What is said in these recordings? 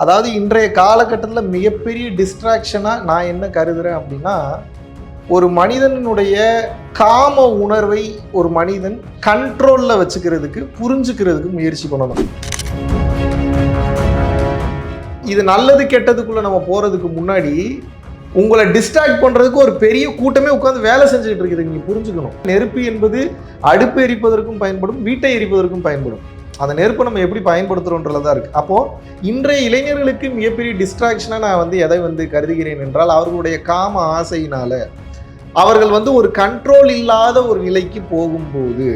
அதாவது இன்றைய காலகட்டத்தில் மிகப்பெரிய டிஸ்ட்ராக்ஷனாக நான் என்ன கருதுறேன் அப்படின்னா, ஒரு மனிதனுடைய காம உணர்வை ஒரு மனிதன் கண்ட்ரோலில் வச்சுக்கிறதுக்கு புரிஞ்சுக்கிறதுக்கு முயற்சி பண்ணணும். இது நல்லது கெட்டதுக்குள்ள நம்ம போறதுக்கு முன்னாடி உங்களை டிஸ்ட்ராக்ட் பண்றதுக்கு ஒரு பெரிய கூட்டமே உட்கார்ந்து வேலை செஞ்சுட்டு இருக்குது. நீங்க புரிஞ்சுக்கணும். நெருப்பு என்பது அடுப்பு எரிப்பதற்கும் பயன்படும், வீட்டை எரிப்பதற்கும் பயன்படும். அந்த நெருப்பை நம்ம எப்படி பயன்படுத்துறோன்றதான் இருக்கு. அப்போ இன்றைய இளைஞர்களுக்கு மிகப்பெரிய டிஸ்ட்ராக்ஷனா நான் எதை கருதுகிறேன் என்றால், அவர்களுடைய காம ஆசையினால அவர்கள் ஒரு கண்ட்ரோல் இல்லாத ஒரு நிலைக்கு போகும்போது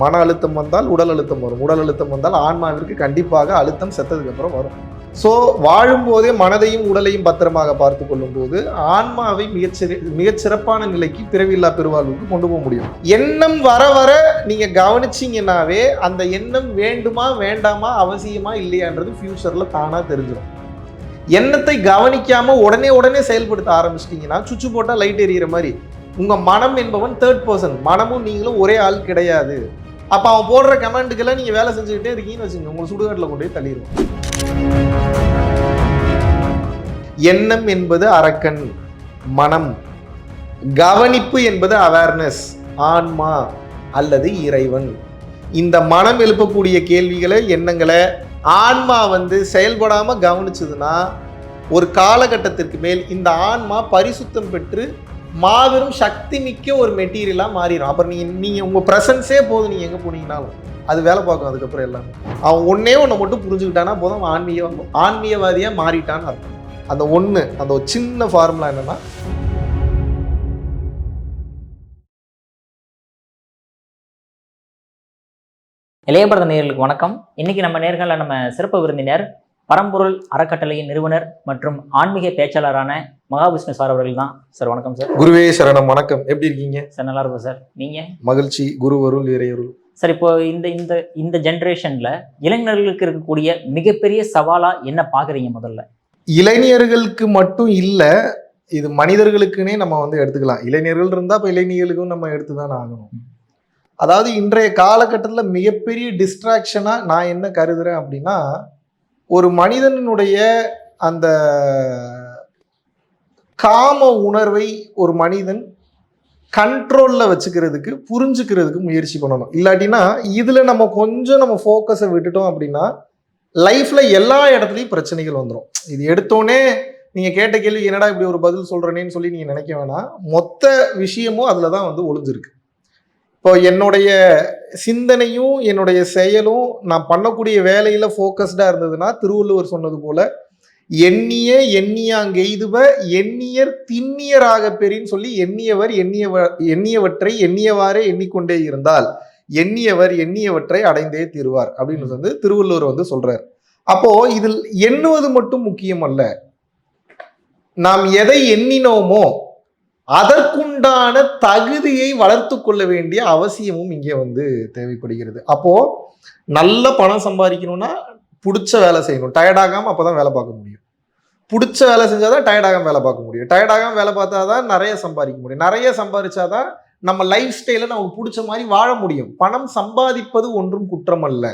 மன அழுத்தம் வந்தால் உடல் அழுத்தம் வரும், உடல் அழுத்தம் வந்தால் ஆன்மாவிற்கு கண்டிப்பாக அழுத்தம் செத்ததுக்கு அப்புறம் வரும். ஸோ வாழும்போதே மனதையும் உடலையும் பத்திரமாக பார்த்து கொள்ளும் போது ஆன்மாவை மிகச்சிறப்பான நிலைக்கு பிறவில்லா பெருவாழ்வுக்கு கொண்டு போக முடியும். எண்ணம் வர வர நீங்க கவனிச்சிங்கன்னாவே அந்த எண்ணம் வேண்டுமா வேண்டாமா அவசியமா இல்லையான்றது ஃபியூச்சர்ல தானா தெரிஞ்சிடும். எண்ணத்தை கவனிக்காம உடனே செயல்படுத்த ஆரம்பிச்சிட்டீங்கன்னா சுவிட்ச் போட்டா லைட் எரியிற மாதிரி உங்க மனம் என்பவன் தேர்ட் பர்சன். மனமும் நீங்களும் ஒரே ஆள் கிடையாது. அப்ப அவன் போடுற கமெண்ட்டுக்கெல்லாம் நீங்க வேலை செஞ்சுக்கிட்டே இருக்கீங்கன்னு வச்சுக்கோங்க, உங்களை சுடுகாட்டில் கொண்டு போய் தள்ளிடுவோம். எண்ணம் என்பது அரக்கன், மனம். கவனிப்பு என்பது அவேர்னஸ், ஆன்மா அல்லது இறைவன். இந்த மனம் எழுப்பக்கூடிய கேள்விகளை, எண்ணங்களை ஆன்மா செயல்படாம கவனிச்சதுன்னா ஒரு காலகட்டத்திற்கு மேல் இந்த ஆன்மா பரிசுத்தம் பெற்று மாபெரும் சக்தி மிக்க ஒரு மெட்டீரியலா மாறிடும். அப்புறம் நீங்க உங்க பிரசன்ஸே போதும், நீங்க எங்க போனீங்கன்னாலும் அது வேலை பார்க்கும். அதுக்கப்புறம் எல்லாமே அவன் ஒன்னே ஒன்றை மட்டும் புரிஞ்சுக்கிட்டானா போதும், ஆன்மீகவாதியா மாறிட்டான்னு அர்த்தம். அந்த ஒன்று, அந்த ஒரு சின்ன ஃபார்முலா என்னன்னா, இளையபரத நேயர்களுக்கு வணக்கம். இன்னைக்கு நம்ம நேர்களில் நம்ம சிறப்பு விருந்தினர் பரம்பொருள் அறக்கட்டளையின் நிறுவனர் மற்றும் ஆன்மீக பேச்சாளரான மகாவிஷ்ணு சார் அவர்கள் தான். சார் வணக்கம் சார். குருவே சரணம். வணக்கம். எப்படி இருக்கீங்க சார்? நல்லா இருக்கும் சார். நீங்க? மகிழ்ச்சி. குருவருள் இறையருள். சார், இப்போ இந்த ஜென்ரேஷன்ல இளைஞர்களுக்கு இருக்கக்கூடிய மிகப்பெரிய சவாலா என்ன பாக்குறீங்க? முதல்ல இளைஞர்களுக்கு மட்டும் இல்ல, இது மனிதர்களுக்குன்னே நம்ம எடுத்துக்கலாம். இளைஞர்கள் இருந்தா இப்ப இளைஞர்களுக்கும் நம்ம எடுத்துதான் ஆகணும். அதாவது இன்றைய காலகட்டத்தில் மிகப்பெரிய டிஸ்ட்ராக்ஷனா நான் என்ன கருதுறேன் அப்படின்னா, ஒரு மனிதனுடைய அந்த காம உணர்வை ஒரு மனிதன் கண்ட்ரோல்ல வச்சுக்கிறதுக்கு புரிஞ்சுக்கிறதுக்கு முயற்சி பண்ணணும். இல்லாட்டினா இதுல நம்ம கொஞ்சம் ஃபோக்கஸை விட்டுட்டோம் அப்படின்னா லைஃப்ல எல்லா இடத்துலையும் பிரச்சனைகள் வந்துடும். இது எடுத்தோடனே நீங்க கேட்ட கேள்வி என்னடா இப்படி ஒரு பதில் சொல்றேன்னு சொல்லி நீங்க நினைக்க வேணாம். மொத்த விஷயமும் அதுலதான் ஒளிஞ்சிருக்கு. இப்போ என்னுடைய சிந்தனையும் என்னுடைய செயலும் நான் பண்ணக்கூடிய வேலையில ஃபோக்கஸ்டா இருந்ததுன்னா, திருவள்ளுவர் சொன்னது போல எண்ணியாங்கெய்துவ எண்ணியர் திண்ணியராக பெறின்னு சொல்லி எண்ணியவற்றை எண்ணியவாறே எண்ணிக்கொண்டே இருந்தால் எண்ணியவர் எண்ணியவற்றை அடைந்தே தீருவார் அப்படின்னு திருவள்ளுவர் சொல்றார். அப்போ இதில் எண்ணுவது மட்டும் முக்கியம் அல்ல, நாம் எதை எண்ணினோமோ அதற்குண்டான தகுதியை வளர்த்து கொள்ள வேண்டிய அவசியமும் இங்கே தேவைப்படுகிறது. அப்போ நல்ல பணம் சம்பாதிக்கணும்னா பிடிச்ச வேலை செய்யணும். டயர்டாகாம அப்பதான் வேலை பார்க்க முடியும். பிடிச்ச வேலை செஞ்சாதான் டயர்டாகாம வேலை பார்க்க முடியும். டயர்டாகாம வேலை பார்த்தாதான் நிறைய சம்பாதிக்க முடியும். நிறைய சம்பாதிச்சாதான் நம்ம லைஃப் ஸ்டைல நமக்கு பிடிச்ச மாதிரி வாழ முடியும். பணம் சம்பாதிப்பது ஒன்றும் குற்றம் அல்ல.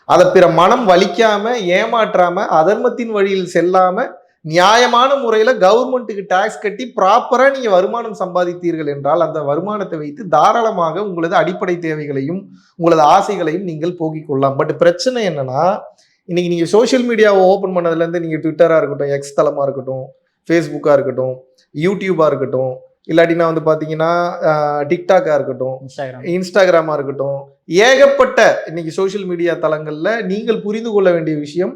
அதை பிற மனம் வலிக்காம, ஏமாற்றாம, அதர்மத்தின் வழியில் செல்லாம, நியாயமான முறையில் கவர்மெண்ட்டுக்கு டாக்ஸ் கட்டி ப்ராப்பரா நீங்க வருமானம் சம்பாதித்தீர்கள் என்றால் அந்த வருமானத்தை வைத்து தாராளமாக உங்களது அடிப்படை தேவைகளையும் உங்களது ஆசைகளையும் நீங்கள் போக்கிக் கொள்ளலாம். பட் பிரச்சனை என்னன்னா, இன்னைக்கு நீங்க சோசியல் மீடியாவை ஓப்பன் பண்ணதுலேருந்து நீங்க ட்விட்டரா இருக்கட்டும், எக்ஸ் தளமா இருக்கட்டும், ஃபேஸ்புக்கா இருக்கட்டும், யூடியூபா இருக்கட்டும், இல்லாட்டினா பாத்தீங்கன்னா டிக்டாக்கா இருக்கட்டும், இன்ஸ்டாகிராமா இருக்கட்டும், ஏகப்பட்ட இன்னைக்கு சோசியல் மீடியா தளங்கள்ல நீங்கள் புரிந்து கொள்ள வேண்டிய விஷயம்,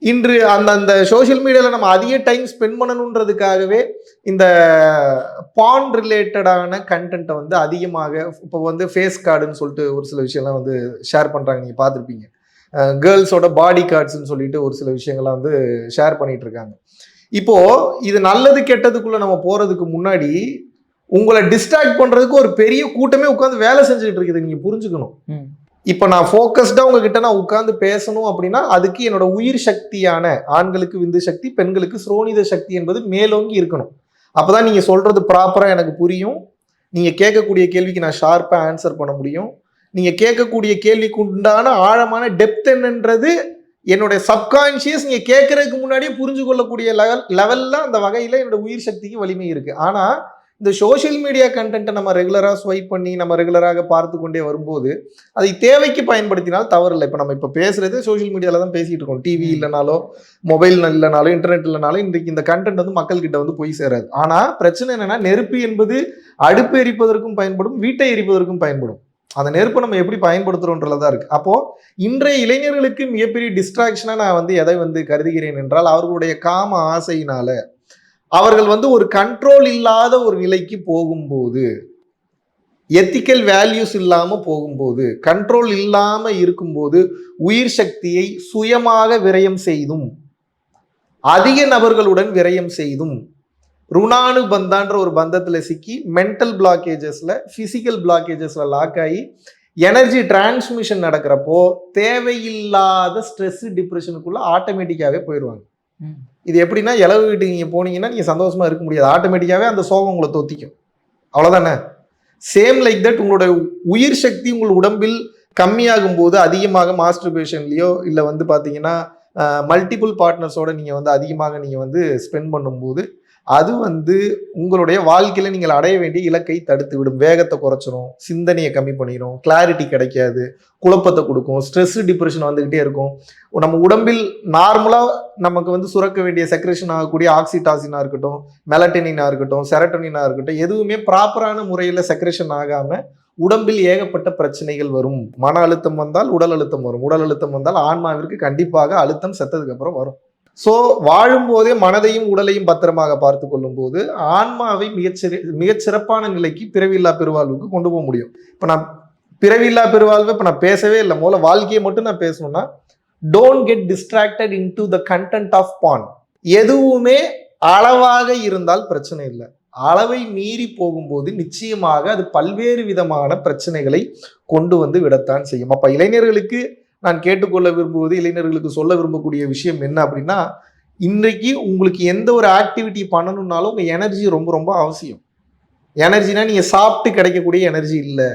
இன்று அந்த சோசியல் மீடியாவில் நம்ம அதிக டைம் ஸ்பெண்ட் பண்ணணுன்றதுக்காகவே இந்த பான் ரிலேட்டடான கண்டென்ட்டை அதிகமாக இப்போ ஃபேஸ் கார்டுன்னு சொல்லிட்டு ஒரு சில விஷயம்லாம் ஷேர் பண்ணுறாங்க. நீங்கள் பார்த்துருப்பீங்க. கேர்ள்ஸோட பாடி கார்ட்ஸ்ன்னு சொல்லிட்டு ஒரு சில விஷயங்கள்லாம் ஷேர் பண்ணிட்டு இருக்காங்க. இப்போ இது நல்லது கெட்டதுக்குள்ள நம்ம போறதுக்கு முன்னாடி உங்களை டிஸ்ட்ராக்ட் பண்றதுக்கு ஒரு பெரிய கூட்டமே உட்காந்து வேலை செஞ்சுக்கிட்டு இருக்குது. நீங்க புரிஞ்சுக்கணும். இப்போ நான் ஃபோக்கஸ்டாக உங்ககிட்ட நான் உட்காந்து பேசணும் அப்படின்னா அதுக்கு என்னோட உயிர் சக்தியான ஆண்களுக்கு விந்து சக்தி, பெண்களுக்கு ஸ்ரோனித சக்தி என்பது மேலோங்கி இருக்கணும். அப்போதான் நீங்கள் சொல்றது ப்ராப்பராக எனக்கு புரியும். நீங்கள் கேட்கக்கூடிய கேள்விக்கு நான் ஷார்ப்பாக ஆன்சர் பண்ண முடியும். நீங்க கேட்கக்கூடிய கேள்விக்கு உண்டான ஆழமான டெப்த் என்னன்றது என்னுடைய சப்கான்சியஸ் நீங்க கேட்கறதுக்கு முன்னாடியே புரிஞ்சு கொள்ளக்கூடிய லெவல்ல அந்த வகையில என்னோட உயிர் சக்திக்கு வலிமை இருக்கு. ஆனா இந்த சோசியல் மீடியா கண்டென்ட்டை நம்ம ரெகுலரா ஸ்வைப் பண்ணி நம்ம ரெகுலராக பார்த்து கொண்டே வரும்போது அதை தேவைக்கு பயன்படுத்தினால் தவறு இல்லை. இப்போ நம்ம இப்போ பேசுறது சோசியல் மீடியால தான் பேசிட்டு இருக்கோம். டிவி இல்லைனாலோ மொபைல் இல்லைனாலோ இன்டர்நெட் இல்லைனாலோ இன்றைக்கு இந்த கண்டென்ட் வந்து மக்கள் கிட்ட வந்து போய் சேராது. ஆனா பிரச்சனை என்னன்னா, நெருப்பு என்பது அடுப்பு எரிப்பதற்கும் பயன்படும், வீட்டை எரிப்பதற்கும் பயன்படும். அந்த நெருப்பை நம்ம எப்படி பயன்படுத்துறோன்றதுதான் இருக்கு. அப்போ இன்றைய இளைஞர்களுக்கு மிகப்பெரிய டிஸ்ட்ராக்ஷனா நான் வந்து எதை வந்து கருதுகிறேன் என்றால், அவர்களுடைய காம ஆசையினால அவர்கள் வந்து ஒரு கண்ட்ரோல் இல்லாத ஒரு நிலைக்கு போகும்போது, எத்திக்கல் வேல்யூஸ் இல்லாம போகும்போது, கண்ட்ரோல் இல்லாம இருக்கும்போது, உயிர் சக்தியை சுயமாக விரயம் செய்தும் அதிக நபர்களுடன் விரயம் செய்தும் ருணானு பந்தான்ற ஒரு பந்தத்துல சிக்கி மென்டல் பிளாக்கேஜஸ்ல பிசிக்கல் பிளாக்கேஜஸ்ல லாக் ஆகி எனர்ஜி டிரான்ஸ்மிஷன் நடக்கிறப்போ தேவையில்லாத ஸ்ட்ரெஸ் டிப்ரெஷனுக்குள்ள ஆட்டோமேட்டிக்காவே போயிடுவாங்க. இது எப்படின்னா, இளவு வீட்டுக்கு நீங்க போனீங்கன்னா நீங்க சந்தோஷமா இருக்க முடியாது. ஆட்டோமேட்டிக்காவே அந்த சோகம் உங்களை தொத்திக்கும். அவ்வளவுதானே? சேம் லைக் தட் உங்களோட உயிர் சக்தி உங்கள் உடம்பில் கம்மியாகும் போது அதிகமாக மாஸ்டர்பேஷன்லயோ இல்லை வந்து பார்த்தீங்கன்னா மல்டிபிள் பார்ட்னர்ஸோட நீங்கள் வந்து அதிகமாக நீங்கள் வந்து ஸ்பெண்ட் பண்ணும்போது அது வந்து உங்களுடைய வாழ்க்கையில நீங்கள் அடைய வேண்டிய இலக்கை தடுத்து விடும். வேகத்தை குறைச்சிரும், சிந்தனையை கம்மி பண்ணிடும், கிளாரிட்டி கிடைக்காது, குழப்பத்தை கொடுக்கும், ஸ்ட்ரெஸ் டிப்ரெஷன் வந்துகிட்டே இருக்கும். நம்ம உடம்பில் நார்மலா நமக்கு வந்து சுரக்க வேண்டிய செக்ரேஷன் ஆகக்கூடிய ஆக்சிடாசினா இருக்கட்டும், மெலட்டனினா இருக்கட்டும், செரட்டனினா இருக்கட்டும், எதுவுமே ப்ராப்பரான முறையில் செக்ரேஷன் ஆகாம உடம்பில் ஏகப்பட்ட பிரச்சனைகள் வரும். மன அழுத்தம் வந்தால் உடல் அழுத்தம் வரும், உடல் அழுத்தம் வந்தால் ஆன்மாவிற்கு கண்டிப்பாக அழுத்தம் செத்ததுக்கு அப்புறம் வரும். ஸோ வாழும்போதே மனதையும் உடலையும் பத்திரமாக பார்த்து கொள்ளும் போது ஆன்மாவை மிகச்சிறப்பான நிலைக்கு பிறவில்லா பெருவாழ்வுக்கு கொண்டு போக முடியும். இப்போ நான் பிறவில்லா பெருவாழ்வை இப்போ நான் பேசவே இல்லை, முதல்ல வாழ்க்கையை மட்டும் நான் பேசணும்னா, don't get distracted into the content of பான். எதுவுமே அளவாக இருந்தால் பிரச்சனை இல்லை, அளவை மீறி போகும்போது நிச்சயமாக அது பல்வேறு விதமான பிரச்சனைகளை கொண்டு வந்து விடத்தான் செய்யும். அப்ப இளைஞர்களுக்கு நான் கேட்டுக்கொள்ள விரும்புவது, இளைஞர்களுக்கு சொல்ல விரும்பக்கூடிய விஷயம் என்ன அப்படின்னா, இன்றைக்கு உங்களுக்கு எந்த ஒரு ஆக்டிவிட்டி பண்ணணும்னாலும் உங்க எனர்ஜி ரொம்ப ரொம்ப அவசியம். எனர்ஜினா நீங்க சாப்பிட்டு கிடைக்கக்கூடிய எனர்ஜி இல்லை,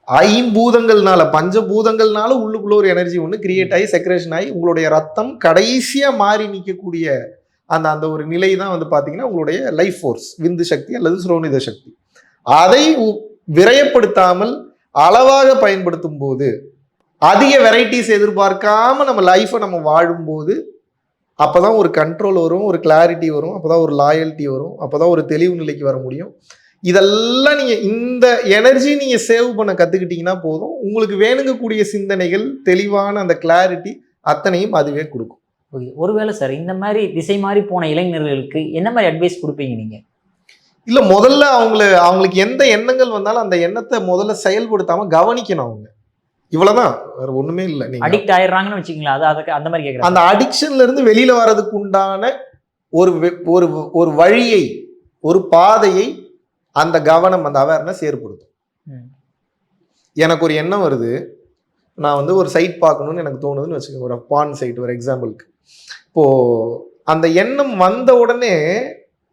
ஐம்பூதங்கள்னால பஞ்சபூதங்கள்னால உள்ளுக்குள்ள ஒரு எனர்ஜி ஒன்று கிரியேட் ஆகி செக்ரேஷன் ஆகி உங்களுடைய ரத்தம் கடைசியா மாறி நிற்கக்கூடிய அந்த அந்த ஒரு நிலை தான் வந்து பார்த்தீங்கன்னா உங்களுடைய லைஃப் ஃபோர்ஸ், விந்து சக்தி அல்லது சுரோனித சக்தி. அதை விரயப்படுத்தாமல் அளவாக பயன்படுத்தும் போது, அதிக வெரைட்டிஸ் எதிர்பார்க்காம நம்ம லைஃப்பை நம்ம வாழும்போது அப்போதான் ஒரு கண்ட்ரோல் வரும், ஒரு கிளாரிட்டி வரும், அப்போதான் ஒரு லாயல்ட்டி வரும், அப்போதான் ஒரு தெளிவு நிலைக்கு வர முடியும். இதெல்லாம் நீங்க இந்த எனர்ஜி நீங்க சேவ் பண்ண கத்துக்கிட்டீங்கன்னா போதும், உங்களுக்கு வேணுங்கக்கூடிய சிந்தனைகள், தெளிவான அந்த கிளாரிட்டி அத்தனையும் அதுவே கொடுக்கும். ஒருவேளை சார் இந்த மாதிரி திசை மாறி போன இளைஞர்களுக்கு என்ன மாதிரி அட்வைஸ் கொடுப்பீங்க நீங்க? இல்ல, முதல்ல அவங்களுக்கு எந்த எண்ணங்கள் வந்தாலும் அந்த எண்ணத்தை முதல்ல செயல்படுத்தாம கவனிக்கணும். அவங்க இவ்வளவுதான், வேற ஒண்ணுமே இல்லை. நீங்க அடிக்ட் ஆயிடுறாங்கன்னு வச்சுக்கீங்களா, அதுக்கு அந்த மாதிரி கேட்குறேன். அந்த அடிக்ஷன்ல இருந்து வெளியில வர்றதுக்கு உண்டான ஒரு வழியை, ஒரு பாதையை அந்த கவனம், அந்த அவேர்னஸ் ஏற்படுத்தும். எனக்கு ஒரு எண்ணம் வருது, நான் வந்து ஒரு சைட் பார்க்கணும்னு எனக்கு தோணுதுன்னு வச்சுக்கோங்க, ஒரு பான் சைட் ஒரு எக்ஸாம்பிளுக்கு. இப்போ அந்த எண்ணம் வந்த உடனே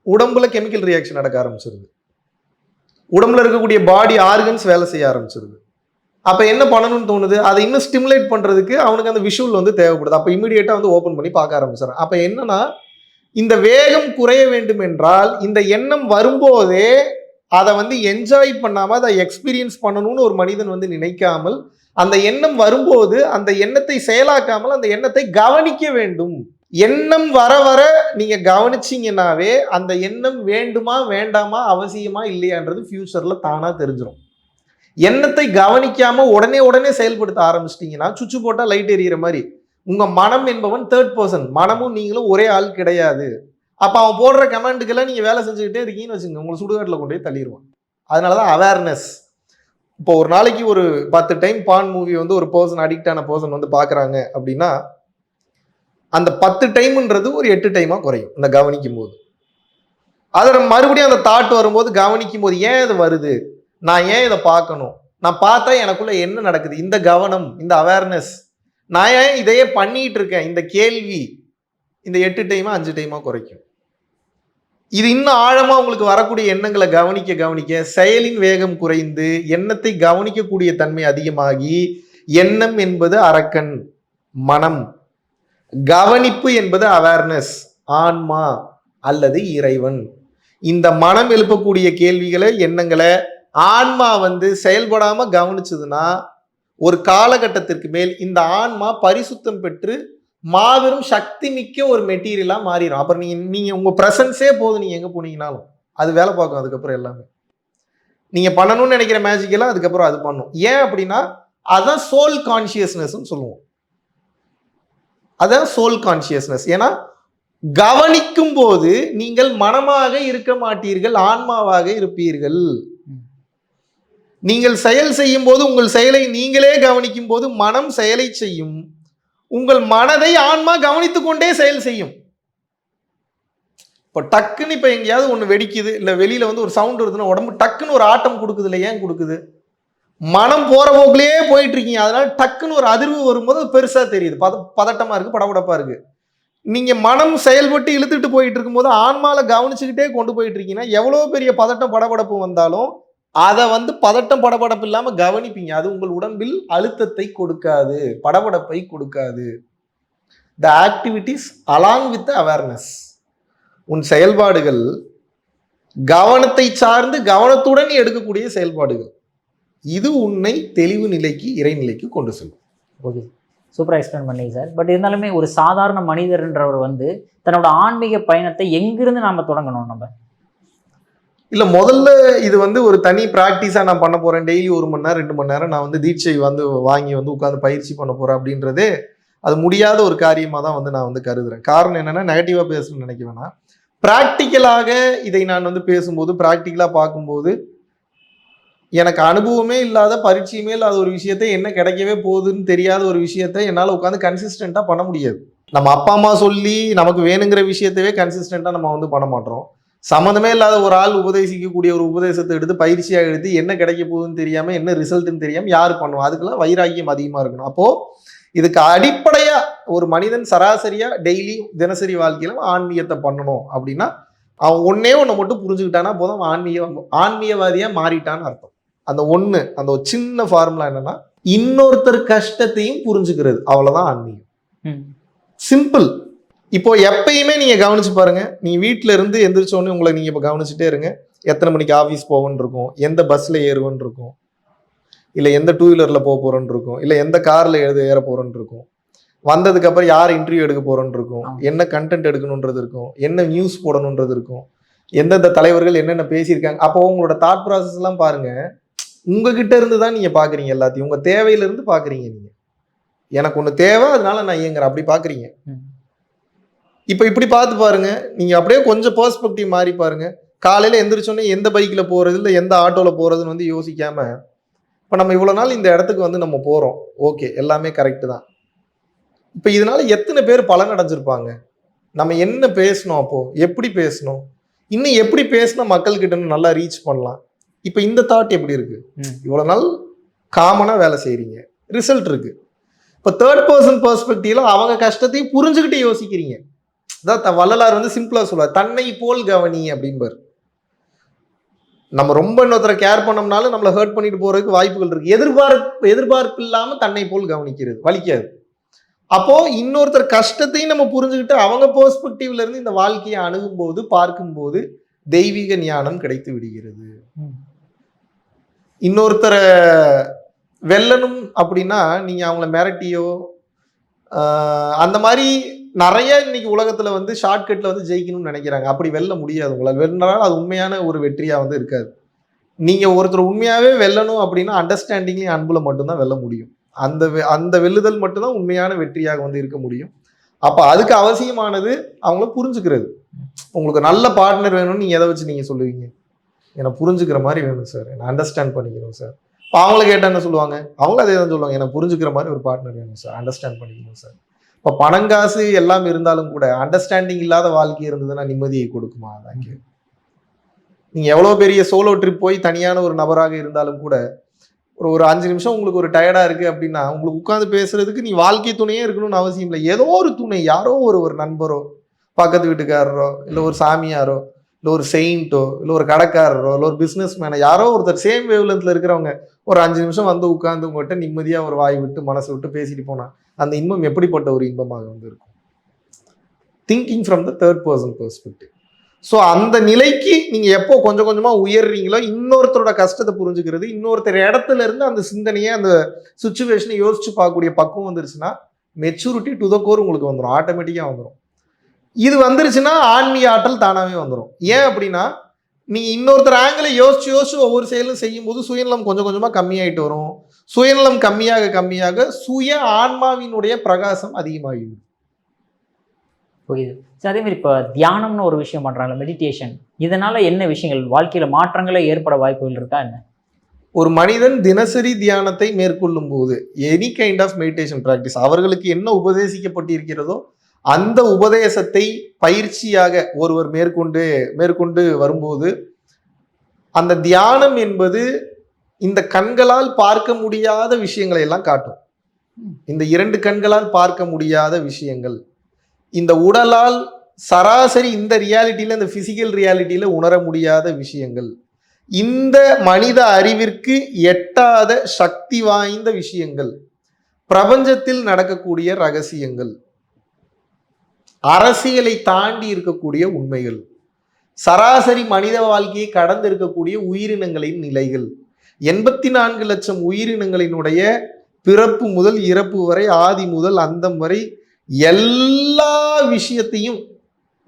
உடம்புல கெமிக்கல் ரியாக்ஷன் நடக்க ஆரம்பிச்சிருது, உடம்புல இருக்கக்கூடிய பாடி ஆர்கன்ஸ் வேலை செய்ய ஆரம்பிச்சிருது. அப்ப என்ன பண்ணணும்னு தோணுது, அதை இன்னும் ஸ்டிமுலேட் பண்றதுக்கு அவனுக்கு அந்த விஷுவல் வந்து தேவைப்படுது. அப்ப இமீடியட்டா வந்து ஓபன் பண்ணி பார்க்க ஆரம்பிச்சிடறான். அப்ப என்னன்னா, இந்த வேகம் குறைய வேண்டும் என்றால் இந்த எண்ணம் வரும்போதே அதை வந்து என்ஜாய் பண்ணாம அதை எக்ஸ்பீரியன்ஸ் பண்ணணும்னு ஒரு மனிதன் வந்து நினைக்காமல், அந்த எண்ணம் வரும்போது அந்த எண்ணத்தை செயலாக்காமல் அந்த எண்ணத்தை கவனிக்க வேண்டும். எண்ணம் வர வர நீங்க கவனிச்சீங்கன்னாவே அந்த எண்ணம் வேண்டுமா வேண்டாமா அவசியமா இல்லையான்றது ஃபியூச்சர்ல தானா தெரிஞ்சிடும். எண்ணத்தை கவனிக்காம உடனே செயல்படுத்த ஆரம்பிச்சிட்டீங்கன்னா சுவிட்ச் போட்டா லைட் எரியிற மாதிரி உங்க மனம் என்பவன் தேர்ட் பர்சன், மனமும் நீங்களும் ஒரே ஆள் கிடையாது. அப்ப அவன் போடுற கமெண்ட்டுக்கெல்லாம் நீங்க வேலை செஞ்சுக்கிட்டே இருக்கீங்கன்னு வச்சுங்க, உங்களை சுடுகாட்டில் கொண்டு போய் தள்ளிடுவான். அதனாலதான் அவேர்னஸ். இப்போ ஒரு நாளைக்கு ஒரு 10 டைம் பான் மூவி வந்து ஒரு பர்சன், அடிக்ட் ஆன பர்சன் வந்து பாக்குறாங்க அப்படின்னா அந்த 10 டைம்ன்றது ஒரு 8 டைமா குறையும் இந்த கவனிக்கும் போது. அதை மறுபடியும் அந்த தாட் வரும்போது கவனிக்கும் போது, ஏன் இது வருது, நான் ஏன் இதை பார்க்கணும், நான் பார்த்தா எனக்குள்ள என்ன நடக்குது, இந்த கவனம், இந்த அவேர்னஸ், நான் ஏன் இதையே பண்ணிட்டு இருக்கேன், இந்த கேள்வி, இந்த 8 டைமா 5 டைமா குறைக்கும். இது இன்னும் ஆழமா உங்களுக்கு வரக்கூடிய எண்ணங்களை கவனிக்க கவனிக்க செயலின் வேகம் குறைந்து எண்ணத்தை கவனிக்கக்கூடிய தன்மை அதிகமாகி எண்ணம் என்பது அரக்கன், மனம், கவனிப்பு என்பது அவேர்னஸ், ஆன்மா அல்லது இறைவன். இந்த மனம் எழுப்பக்கூடிய கேள்விகளை, எண்ணங்களை ஆன்மா செயல்படாம கவனிச்சதுன்னா ஒரு காலகட்டத்திற்கு மேல் இந்த ஆன்மா பரிசுத்தம் பெற்று மாபெரும் சக்தி மிக்க ஒரு மெட்டீரியலா மாறிடும். அப்புறம் நீங்க உங்க பிரசன்ஸே போதும், நீங்க எங்க போனீங்கனாலும் அது வேலை பார்க்கும். அதுக்கப்புறம் எல்லாமே நீங்க பண்ணணும்னு நினைக்கிற மேஜிக் எல்லாம் அதுக்கப்புறம் அது பண்ணும். ஏன் அப்படின்னா அதான் சோல் கான்சியஸ்னஸ் சொல்லுவோம். அதான் சோல் கான்சியஸ்னஸ். ஏன்னா கவனிக்கும் போது நீங்கள் மனமாக இருக்க மாட்டீர்கள், ஆன்மாவாக இருப்பீர்கள். நீங்கள் செயல் செய்யும் போது உங்கள் செயலை நீங்களே கவனிக்கும் போது மனம் செயலை செய்யும், உங்கள் மனதை ஆன்மா கவனித்துக் கொண்டே செயல் செய்யும். இப்போ டக்குன்னு இப்போ எங்கேயாவது ஒன்று வெடிக்குது, இல்லை வெளியில ஒரு சவுண்ட் வருதுன்னா உடம்பு டக்குன்னு ஒரு ஆட்டம் கொடுக்குது. இல்லை ஏன் கொடுக்குது? மனம் போற போக்குலயே போயிட்டு இருக்கீங்க. அதனால டக்குன்னு ஒரு அதிர்வு வரும்போது பெருசா தெரியுது, பதட்டமா இருக்கு, படபடப்பா இருக்கு. நீங்க மனம் செயல்பட்டு இழுத்துட்டு போயிட்டு இருக்கும்போது ஆன்மால கவனிச்சுக்கிட்டே கொண்டு போயிட்டு இருக்கீங்கன்னா எவ்வளவு பெரிய பதட்டம் படபடப்பு வந்தாலும் அதை பதட்டம் படபடப்பு இல்லாம கவனிப்பீங்க. அது உங்கள் உடம்பில் அழுத்தத்தை கொடுக்காது, படபடப்பை கொடுக்காது. த ஆக்டிவிட்டிஸ் அலாங் வித் அவேர்னஸ். உன் செயல்பாடுகள் கவனத்தை சார்ந்து கவனத்துடன் எடுக்கக்கூடிய செயல்பாடுகள். இது உன்னை தெளிவு நிலைக்கு, இறைநிலைக்கு கொண்டு செல்லும். ஓகே, சூப்பராக எக்ஸ்பிளைன் பண்ணீங்க சார். பட் இருந்தாலுமே ஒரு சாதாரண மனிதர்ன்றவர் தன்னோட ஆன்மீக பயணத்தை எங்கிருந்து நாம தொடங்கணும்? நம்ம இல்லை, முதல்ல இது ஒரு தனி ப்ராக்டிஸாக நான் பண்ண போகிறேன், டெய்லி 1 மணி நேரம் 2 மணி நேரம் நான் தீட்சை வாங்கி உட்காந்து பயிற்சி பண்ண போகிறேன் அப்படின்றதே அது முடியாத ஒரு காரியமாக தான் நான் கருதுறேன். காரணம் என்னென்னா, நெகட்டிவாக பேசணும்னு நினைக்க வேணாம். ப்ராக்டிக்கலாக இதை நான் பேசும்போது, ப்ராக்டிக்கலாக பார்க்கும்போது, எனக்கு அனுபவமே இல்லாத, பரிச்சயமே இல்லாத ஒரு விஷயத்தை, என்ன கிடைக்கவே போகுதுன்னு தெரியாத ஒரு விஷயத்தை என்னால் உட்காந்து கன்சிஸ்டண்ட்டாக பண்ண முடியாது. நம்ம அப்பா அம்மா சொல்லி நமக்கு வேணுங்கிற விஷயத்தவே கன்சிஸ்டண்ட்டாக நம்ம பண்ண மாட்டோம். சம்மந்தமே இல்லாத ஒரு ஆள் உபதேசிக்கக்கூடிய ஒரு உபதேசத்தை எடுத்து பயிற்சியாக எடுத்து என்ன கிடைக்க போகுதுன்னு தெரியாமல், என்ன ரிசல்ட்டுன்னு தெரியாமல் யார் பண்ணுவோம்? அதுக்கெல்லாம் வைராக்கியம் அதிகமாக இருக்கணும். அப்போது இதுக்கு அடிப்படையாக ஒரு மனிதன் சராசரியாக டெய்லி தினசரி வாழ்க்கையில் ஆன்மீகத்தை பண்ணணும் அப்படின்னா அவன் ஒன்னே மட்டும் புரிஞ்சுக்கிட்டானா போதும், ஆன்மீகவாதியாக மாறிட்டான்னு அர்த்தம். அந்த ஒரு சின்ன ஃபார்முலா என்னன்னா, இன்னொருத்தர் கஷ்டத்தையும் புரிஞ்சுக்கிறது, அவ்வளவுதான் ஆன்மீகம். சிம்பிள். இப்போ எப்பயுமே நீங்க கவனிச்சு பாருங்க, நீங்க வீட்டுல இருந்து எந்திரிச்சோன்னு உங்களை நீங்க இப்ப கவனிச்சுட்டே இருங்க. எத்தனை மணிக்கு ஆஃபீஸ் போவோன்னு இருக்கும், எந்த பஸ்ல ஏறுவோன்னு இருக்கும், இல்ல எந்த 2 வீலர்ல போறோன்னு இருக்கும், இல்ல எந்த கார்ல ஏற போறோன்னு இருக்கும், வந்ததுக்கு அப்புறம் யார் இன்டர்வியூ எடுக்க போறோன்னு இருக்கும், என்ன கண்டென்ட் எடுக்கணுன்றது இருக்கும், என்ன நியூஸ் போடணுன்றது இருக்கும், எந்தெந்த தலைவர்கள் என்னென்ன பேசியிருக்காங்க. அப்போ உங்களோட தாட் ப்ராசஸ் எல்லாம் பாருங்க, உங்ககிட்ட இருந்து தான் நீங்க பாக்குறீங்க. எல்லாத்தையும் உங்க தேவையில இருந்து பாக்குறீங்க. நீங்க எனக்கு ஒண்ணு தேவை, அதனால நான் இயங்குறேன், அப்படி பாக்குறீங்க. இப்ப இப்படி பார்த்து பாருங்க, நீங்க அப்படியே கொஞ்சம் பெர்ஸ்பெக்டிவ் மாறி பாருங்க. காலையில எந்திரிச்சோன்னே எந்த பைக்ல போறது, இல்லை எந்த ஆட்டோல போறதுன்னு யோசிக்காம, இப்ப நம்ம இவ்வளவு நாள் இந்த இடத்துக்கு நம்ம போறோம், ஓகே, எல்லாமே கரெக்ட் தான். இப்ப இதனால எத்தனை பேர் பலன் அடைஞ்சிருப்பாங்க? நம்ம என்ன பேசணும், அப்போ எப்படி பேசணும், இன்னும் எப்படி பேசினா மக்கள் கிட்ட நல்லா ரீச் பண்ணலாம். இப்ப இந்த தாட் எப்படி இருக்கு? இவ்வளவு நாள் காமனா வேலை செய்யறீங்க, ரிசல்ட் இருக்கு. இப்ப 3rd பர்சன் பெர்ஸ்பெக்டிவ்ல அவங்க கஷ்டத்தையும் புரிஞ்சுக்கிட்டு யோசிக்கிறீங்க. அதான் வள்ளலார் சிம்பிளா சொல்லுவார், தன்னை போல் கவனி அப்படின்பார். நம்ம ரொம்ப இன்னொருத்தரை கேர் பண்ணோம்னாலும் நம்மளை ஹர்ட் பண்ணிட்டு போறதுக்கு வாய்ப்புகள் இருக்கு. எதிர்பார்ப்பு இல்லாம தன்னை போல் கவனிக்கிறது வலிக்காது. அப்போ இன்னொருத்தர் கஷ்டத்தையும் நம்ம புரிஞ்சுக்கிட்டு அவங்க பெர்ஸ்பெக்டிவ்ல இருந்து இந்த வாழ்க்கையை அணுகும் போது, பார்க்கும்போது தெய்வீக ஞானம் கிடைத்து விடுகிறது. இன்னொருத்தரை வெல்லணும் அப்படின்னா நீங்க அவங்கள மிரட்டியோ அந்த மாதிரி நிறைய இன்னைக்கு உலகத்துல ஷார்ட்கட்ல ஜெயிக்கணும்னு நினைக்கிறாங்க. அப்படி வெல்ல முடியாது. உங்களை வெல்லினாலும் அது உண்மையான ஒரு வெற்றியா இருக்காது. நீங்க ஒருத்தர் உண்மையாவே வெல்லணும் அப்படின்னா அண்டர்ஸ்டாண்டிங்லயும் அன்புல மட்டும்தான் வெல்ல முடியும். அந்த வெல்லுதல் மட்டும்தான் உண்மையான வெற்றியாக இருக்க முடியும். அப்ப அதுக்கு அவசியமானது அவங்கள புரிஞ்சுக்கிறது. உங்களுக்கு நல்ல பார்ட்னர் வேணும்னு நீங்க எதை வச்சு நீங்க சொல்லுவீங்க? என்னை புரிஞ்சுக்கிற மாதிரி வேணும் சார், என்னை அண்டர்ஸ்டாண்ட் பண்ணிக்கணும் சார். இப்போ அவங்கள கேட்டால் என்ன சொல்லுவாங்க? அவங்களும் அதே தான் சொல்லுவாங்க, என்னை புரிஞ்சுக்கிற மாதிரி ஒரு பார்ட்னர் வேணும் சார், அண்டர்ஸ்டாண்ட் பண்ணிக்கணும் சார். இப்போ பணங்காசு எல்லாம் இருந்தாலும் கூட அண்டர்ஸ்டாண்டிங் இல்லாத வாழ்க்கை இருந்ததுன்னா நிம்மதியை கொடுக்குமா? அதான் நீங்க எவ்வளவு பெரிய சோலோ ட்ரிப் போய் தனியான ஒரு நபராக இருந்தாலும் கூட ஒரு 5 நிமிஷம் உங்களுக்கு ஒரு டயர்டா இருக்கு அப்படின்னா உங்களுக்கு உட்காந்து பேசுறதுக்கு நீ வாழ்க்கை துணையே இருக்கணும்னு அவசியம் இல்லை. ஏதோ ஒரு துணை, யாரோ ஒரு நண்பரோ, பக்கத்து வீட்டுக்காரரோ, இல்லை ஒரு சாமியாரோ, இல்லை ஒரு செயின்ட்டோ இல்லை ஒரு கடைக்காரரோ இல்லை ஒரு பிஸ்னஸ் மேனோ யாரோ ஒருத்தர் சேம் வேவ்லென்த்ல இருக்கிறவங்க ஒரு 5 நிமிஷம் வந்து உட்கார்ந்து உங்கள்கிட்ட நிம்மதியாக ஒரு வாய் விட்டு மனசு விட்டு பேசிட்டு போனா அந்த இன்பம் எப்படிப்பட்ட ஒரு இன்பமாக வந்து இருக்கும். Thinking from the third person perspective. So அந்த நிலைக்கு நீங்க எப்போ கொஞ்சம் கொஞ்சமா உயர்றீங்களோ இன்னொருத்தரோட கஷ்டத்தை புரிஞ்சுக்கிறது, இன்னொருத்தர் இடத்துல இருந்து அந்த சிந்தனையை அந்த சுச்சுவேஷனை யோசிச்சு பார்க்கக்கூடிய பக்குவம் வந்துருச்சுன்னா மெச்சூரிட்டி டு த கோர் உங்களுக்கு வந்துடும், ஆட்டோமேட்டிக்காக வந்துடும். இது வந்துருச்சுன்னா ஆன்மீக ஆற்றல் தானாகவே வந்துடும். ஏன் அப்படின்னா நீங்க இன்னொருத்தர் ஆங்கிளை யோசிச்சு ஒவ்வொரு செயலும் செய்யும் போது சுயநலம் கொஞ்சம் கொஞ்சமா கம்மியாயிட்டு வரும். சுயநலம் கம்மியாக கம்மியாக சுய ஆன்மாவினுடைய பிரகாசம் அதிகமாகிடும். புரியுது. சரி, அதே மாதிரி இப்போ தியானம்னு ஒரு விஷயம் பண்றாங்க, மெடிடேஷன், இதனால என்ன விஷயங்கள் வாழ்க்கையில மாற்றங்களே ஏற்பட வாய்ப்புகள் இருக்கா என்ன? ஒரு மனிதன் தினசரி தியானத்தை மேற்கொள்ளும் போது any kind of meditation practice அவர்களுக்கு என்ன உபதேசிக்கப்பட்டிருக்கிறதோ அந்த உபதேசத்தை பயிற்சியாக ஒருவர் மேற்கொண்டு வரும்போது அந்த தியானம் என்பது இந்த கண்களால் பார்க்க முடியாத விஷயங்களை எல்லாம் காட்டும். இந்த 2 கண்களால் பார்க்க முடியாத விஷயங்கள், இந்த உடலால் சராசரி இந்த ரியாலிட்டியில இந்த பிசிக்கல் ரியாலிட்டியில உணர முடியாத விஷயங்கள், இந்த மனித அறிவிற்கு எட்டாத சக்தி வாய்ந்த விஷயங்கள், பிரபஞ்சத்தில் நடக்கக்கூடிய ரகசியங்கள், அரசியலை தாண்டி இருக்கக்கூடிய உண்மைகள், சராசரி மனித வாழ்க்கையை கடந்து இருக்கக்கூடிய உயிரினங்களின் நிலைகள், 84 லட்சம் உயிரினங்களினுடைய பிறப்பு முதல் இறப்பு வரை, ஆதி முதல் அந்தம் வரை எல்லா விஷயத்தையும்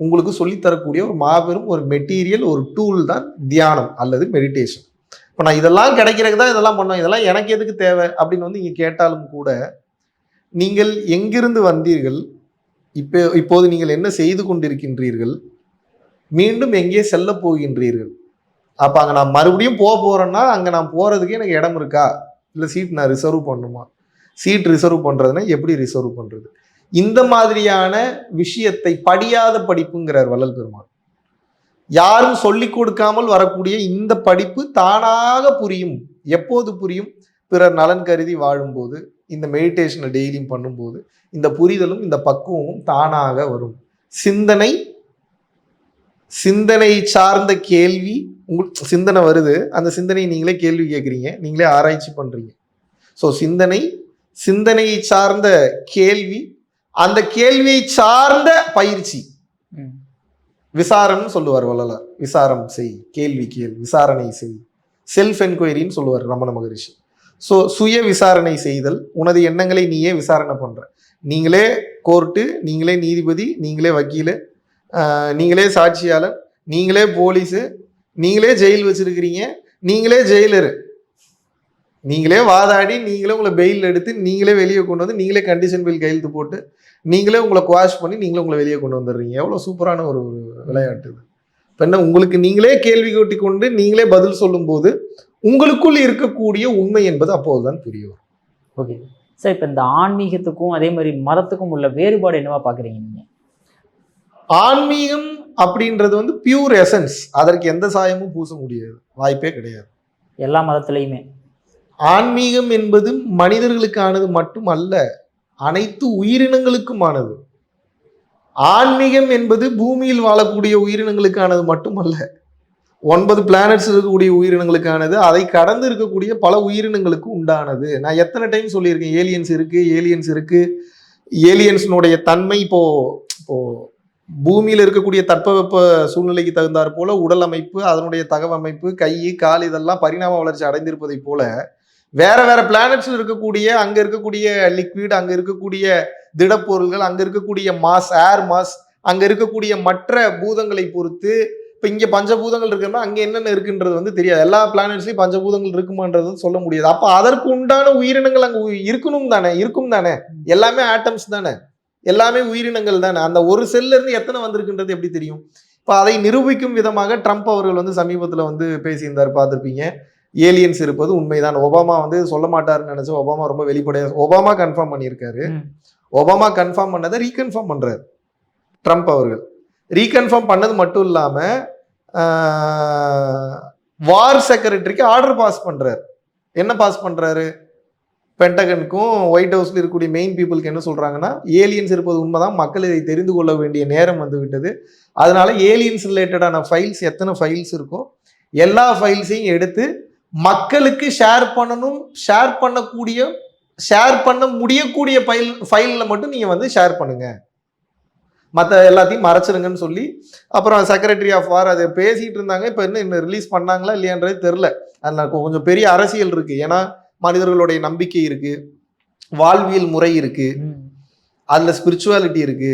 உங்களுக்கு சொல்லித்தரக்கூடிய ஒரு மாபெரும் ஒரு மெட்டீரியல், ஒரு டூல் தான் தியானம் அல்லது மெடிடேஷன். இப்போ நான் இதெல்லாம் கிடைக்கிறதுக்கு தான் இதெல்லாம் பண்ணோம், இதெல்லாம் எனக்கு எதுக்கு தேவை அப்படின்னு வந்து இங்கே கேட்டாலும் கூட நீங்கள் எங்கிருந்து வந்தீர்கள், இப்போது நீங்கள் என்ன செய்து கொண்டிருக்கின்றீர்கள், மீண்டும் எங்கே செல்ல போகின்றீர்கள், அப்போ அங்கே நான் மறுபடியும் போகிறேன்னா அங்கே நான் போகிறதுக்கு எனக்கு இடம் இருக்கா, இல்லை சீட் நான் ரிசர்வ் பண்ணுமா, சீட் ரிசர்வ் பண்ணுறதுன்னா எப்படி ரிசர்வ் பண்ணுறது, இந்த மாதிரியான விஷயத்தை படியாத படிப்புங்கிறார் வள்ளல் பெருமான். யாரும் சொல்லிக் கொடுக்காமல் வரக்கூடிய இந்த படிப்பு தானாக புரியும். எப்போது புரியும்? பிறர் நலன் கருதி வாழும்போது, இந்த மெடிடேஷனை டெய்லியும் பண்ணும்போது இந்த புரிதலும் இந்த பக்குவமும் தானாக வரும். சிந்தனை சார்ந்த கேள்வி உங்களுக்கு சிந்தனை வருது, அந்த சிந்தனையை நீங்களே கேள்வி கேட்குறீங்க, நீங்களே ஆராய்ச்சி பண்றீங்க. ஸோ சிந்தனையை சார்ந்த கேள்வி, அந்த கேள்வியை சார்ந்த பயிற்சி, விசாரம்னு சொல்லுவார் வள்ளலார். விசாரம் செய், கேள்வி கேள், விசாரணை செய், செல்ஃப் என்கொயரின்னு சொல்லுவார் ரமண மகரிஷி. ஸோ சுய விசாரணை செய்தல், உனது எண்ணங்களை நீயே விசாரணை பண்ற, நீங்களே கோர்ட்டு, நீங்களே நீதிபதி, நீங்களே வக்கீல், நீங்களே சாட்சியாளர், நீங்களே போலீஸு, நீங்களே ஜெயில் வச்சிருக்கிறீங்க, நீங்களே ஜெயிலரு, நீங்களே வாதாடி, நீங்களே உங்களை பெயில் எடுத்து, நீங்களே வெளியே கொண்டு வந்து, நீங்களே கண்டிஷன் பில் கையெழுத்து போட்டு, நீங்களே உங்களை குவாஷ் பண்ணி, நீங்களே உங்களை வெளியே கொண்டு வந்துடுறீங்க. எவ்வளோ சூப்பரான ஒரு விளையாட்டு இது. இப்போ என்ன, உங்களுக்கு நீங்களே கேள்வி கொட்டி கொண்டு நீங்களே பதில் சொல்லும் போது உங்களுக்குள் இருக்கக்கூடிய உண்மை என்பது அப்போதுதான் புரிய வரும். ஓகே சார், இப்போ இந்த ஆன்மீகத்துக்கும் அதே மாதிரி மதத்துக்கும் உள்ள வேறுபாடு என்னவா பார்க்குறீங்க நீங்கள்? ஆன்மீகம் அப்படின்றது வந்து பியூர் எசன்ஸ், அதற்கு எந்த சாயமும் பூச முடியாது, வாய்ப்பே கிடையாது. எல்லா மதத்திலையுமே ஆன்மீகம் என்பது மனிதர்களுக்கானது மட்டும் அல்ல, அனைத்து உயிரினங்களுக்குமானது. ஆன்மீகம் என்பது பூமியில் வாழக்கூடிய உயிரினங்களுக்கானது மட்டும் அல்ல, 9 பிளானட்ஸ் இருக்கக்கூடிய உயிரினங்களுக்கானது, அதை கடந்து இருக்கக்கூடிய பல உயிரினங்களுக்கு உண்டானது. நான் எத்தனை டைம் சொல்லியிருக்கேன், ஏலியன்ஸ் இருக்கு. ஏலியன்ஸினுடைய தன்மை இப்போ பூமியில் இருக்கக்கூடிய தட்பவெப்ப சூழ்நிலைக்கு தகுந்தாற் போல உடல் அமைப்பு, அதனுடைய தகவமைப்பு, கை கால் இதெல்லாம் பரிணாம வளர்ச்சி அடைந்திருப்பதை போல வேற பிளானட்ஸ்ல இருக்கக்கூடிய, அங்க இருக்கக்கூடிய லிக்விட், அங்க இருக்கக்கூடிய திடப்பொருள்கள், அங்க இருக்கக்கூடிய மாஸ், ஏர் மாஸ், அங்க இருக்கக்கூடிய மற்ற பூதங்களை பொறுத்து, இப்ப இங்க பஞ்சபூதங்கள் இருக்குன்னா அங்க என்னென்ன இருக்குன்றது வந்து தெரியாது. எல்லா பிளானட்ஸ்லயும் பஞ்சபூதங்கள் இருக்குமான்றது சொல்ல முடியாது. அப்ப அதற்கு உண்டான உயிரினங்கள் அங்க இருக்கும் தானே, எல்லாமே ஆட்டம்ஸ் தானே, எல்லாமே உயிரினங்கள் தானே. அந்த ஒரு செல்ல இருந்து எத்தனை வந்திருக்குன்றது எப்படி தெரியும்? இப்ப அதை நிரூபிக்கும் விதமாக ட்ரம்ப் அவர்கள் வந்து சமீபத்துல வந்து பேசியிருந்தார், பார்த்திருப்பீங்க. ஏலியன்ஸ் இருப்பது உண்மைதான். ஒபாமா வந்து சொல்ல மாட்டாருன்னு நினைச்சு ஒபாமா ரொம்ப வெளிப்படையா ஒபாமா கன்ஃபார்ம் பண்ணியிருக்காரு. ஒபாமா கன்ஃபார்ம் பண்ணதை ரீகன்ஃபார்ம் பண்றாரு ட்ரம்ப் அவர்கள். ரீகன்ஃபார்ம் பண்ணது மட்டும் இல்லாம வார் செக்ரட்டரிக்கு ஆர்டர் பாஸ் பண்றாரு. என்ன பாஸ் பண்றாரு? பென்டகனுக்கும் ஒயிட் ஹவுஸ்ல இருக்கக்கூடிய மெயின் பீப்புளுக்கு என்ன சொல்றாங்கன்னா, ஏலியன்ஸ் இருப்பது உண்மைதான், மக்கள் இதை தெரிந்து கொள்ள வேண்டிய நேரம் வந்து விட்டது. அதனால ஏலியன்ஸ் ரிலேட்டடான ஃபைல்ஸ் எத்தனை ஃபைல்ஸ் இருக்கோ எல்லா ஃபைல்ஸையும் எடுத்து மக்களுக்கு ஷேர் பண்ணணும். ஷேர் பண்ண முடியக்கூடிய ஃபைலில் மட்டும் நீங்க வந்து ஷேர் பண்ணுங்க, மற்ற எல்லாத்தையும் மறைச்சிருங்கன்னு சொல்லி அப்புறம் செக்ரட்டரி ஆஃப் வார் அதை பேசிட்டு இருந்தாங்க. இப்போ இன்னும் ரிலீஸ் பண்ணாங்களா இல்லையான்றது தெரில. அதில் கொஞ்சம் பெரிய அரசியல் இருக்கு. ஏன்னா மனிதர்களுடைய நம்பிக்கை இருக்கு, வாழ்வியல் முறை இருக்கு, அதில் ஸ்பிரிச்சுவாலிட்டி இருக்கு,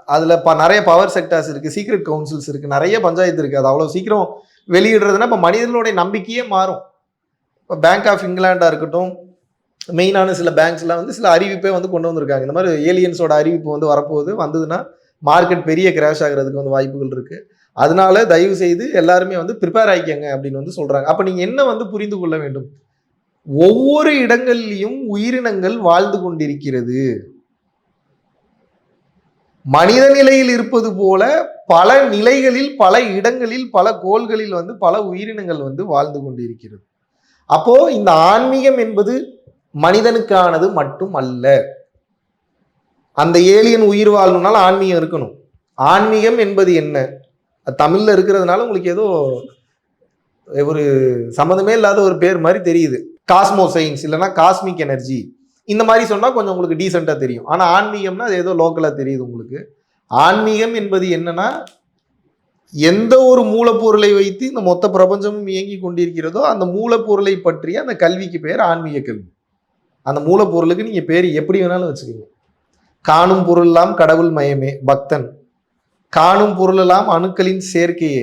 அதில் நிறைய பவர் செக்டார்ஸ் இருக்கு, சீக்ரெட் கவுன்சில்ஸ் இருக்கு, நிறைய பஞ்சாயத்து இருக்கு. அது அவ்வளோ சீக்கிரம் வெளியிடுறதுன்னா இப்போ மனிதர்களுடைய நம்பிக்கையே மாறும். இப்போ பேங்க் ஆஃப் இங்கிலாண்டா இருக்கட்டும், மெயினான சில பேங்க்ஸ்லாம் வந்து சில அறிவிப்பே வந்து கொண்டு வந்திருக்காங்க. இந்த மாதிரி ஏலியன்ஸோட அறிவிப்பு வந்து வந்ததுன்னா மார்க்கெட் பெரிய கிராஷ் ஆகிறதுக்கு வந்து வாய்ப்புகள் இருக்கு. அதனால தயவு செய்து எல்லாருமே வந்து ப்ரிப்பேர் ஆகிக்கங்க அப்படின்னு வந்து சொல்றாங்க. அப்ப நீங்க என்ன வந்து புரிந்து கொள்ள வேண்டும், ஒவ்வொரு இடங்கள்லையும் உயிரினங்கள் வாழ்ந்து கொண்டிருக்கிறது. மனித நிலையில் இருப்பது போல பல நிலைகளில், பல இடங்களில், பல கோள்களில் வந்து பல உயிரினங்கள் வந்து வாழ்ந்து கொண்டிருக்கிறது. அப்போ இந்த ஆன்மீகம் என்பது மனிதனுக்கானது மட்டும் அல்ல. அந்த ஏலியன் உயிர் வாழணும்னால ஆன்மீகம் இருக்கணும். ஆன்மீகம் என்பது என்ன, தமிழ்ல இருக்கிறதுனால உங்களுக்கு ஏதோ ஒரு சம்மந்தமே இல்லாத ஒரு பேர் மாதிரி தெரியுது. காஸ்மோ சயின்ஸ் இல்லைன்னா காஸ்மிக் எனர்ஜி, இந்த மாதிரி சொன்னா கொஞ்சம் உங்களுக்கு டீசெண்டா தெரியும். ஆனா ஆன்மீகம்னா அது ஏதோ லோக்கலா தெரியுது உங்களுக்கு. ஆன்மீகம் என்பது என்னன்னா, எந்த ஒரு மூலப்பொருளை வைத்து இந்த மொத்த பிரபஞ்சமும் இயங்கி கொண்டிருக்கிறதோ அந்த மூலப்பொருளை பற்றிய அந்த கல்விக்கு பேர் ஆன்மீக கல்வி. அந்த மூலப்பொருளுக்கு நீங்க பேர் எப்படி வேணாலும் வச்சுக்கோங்க. காணும் பொருளெல்லாம் கடவுள் மயமே பக்தன், காணும் பொருளெல்லாம் அணுக்களின் சேர்க்கையே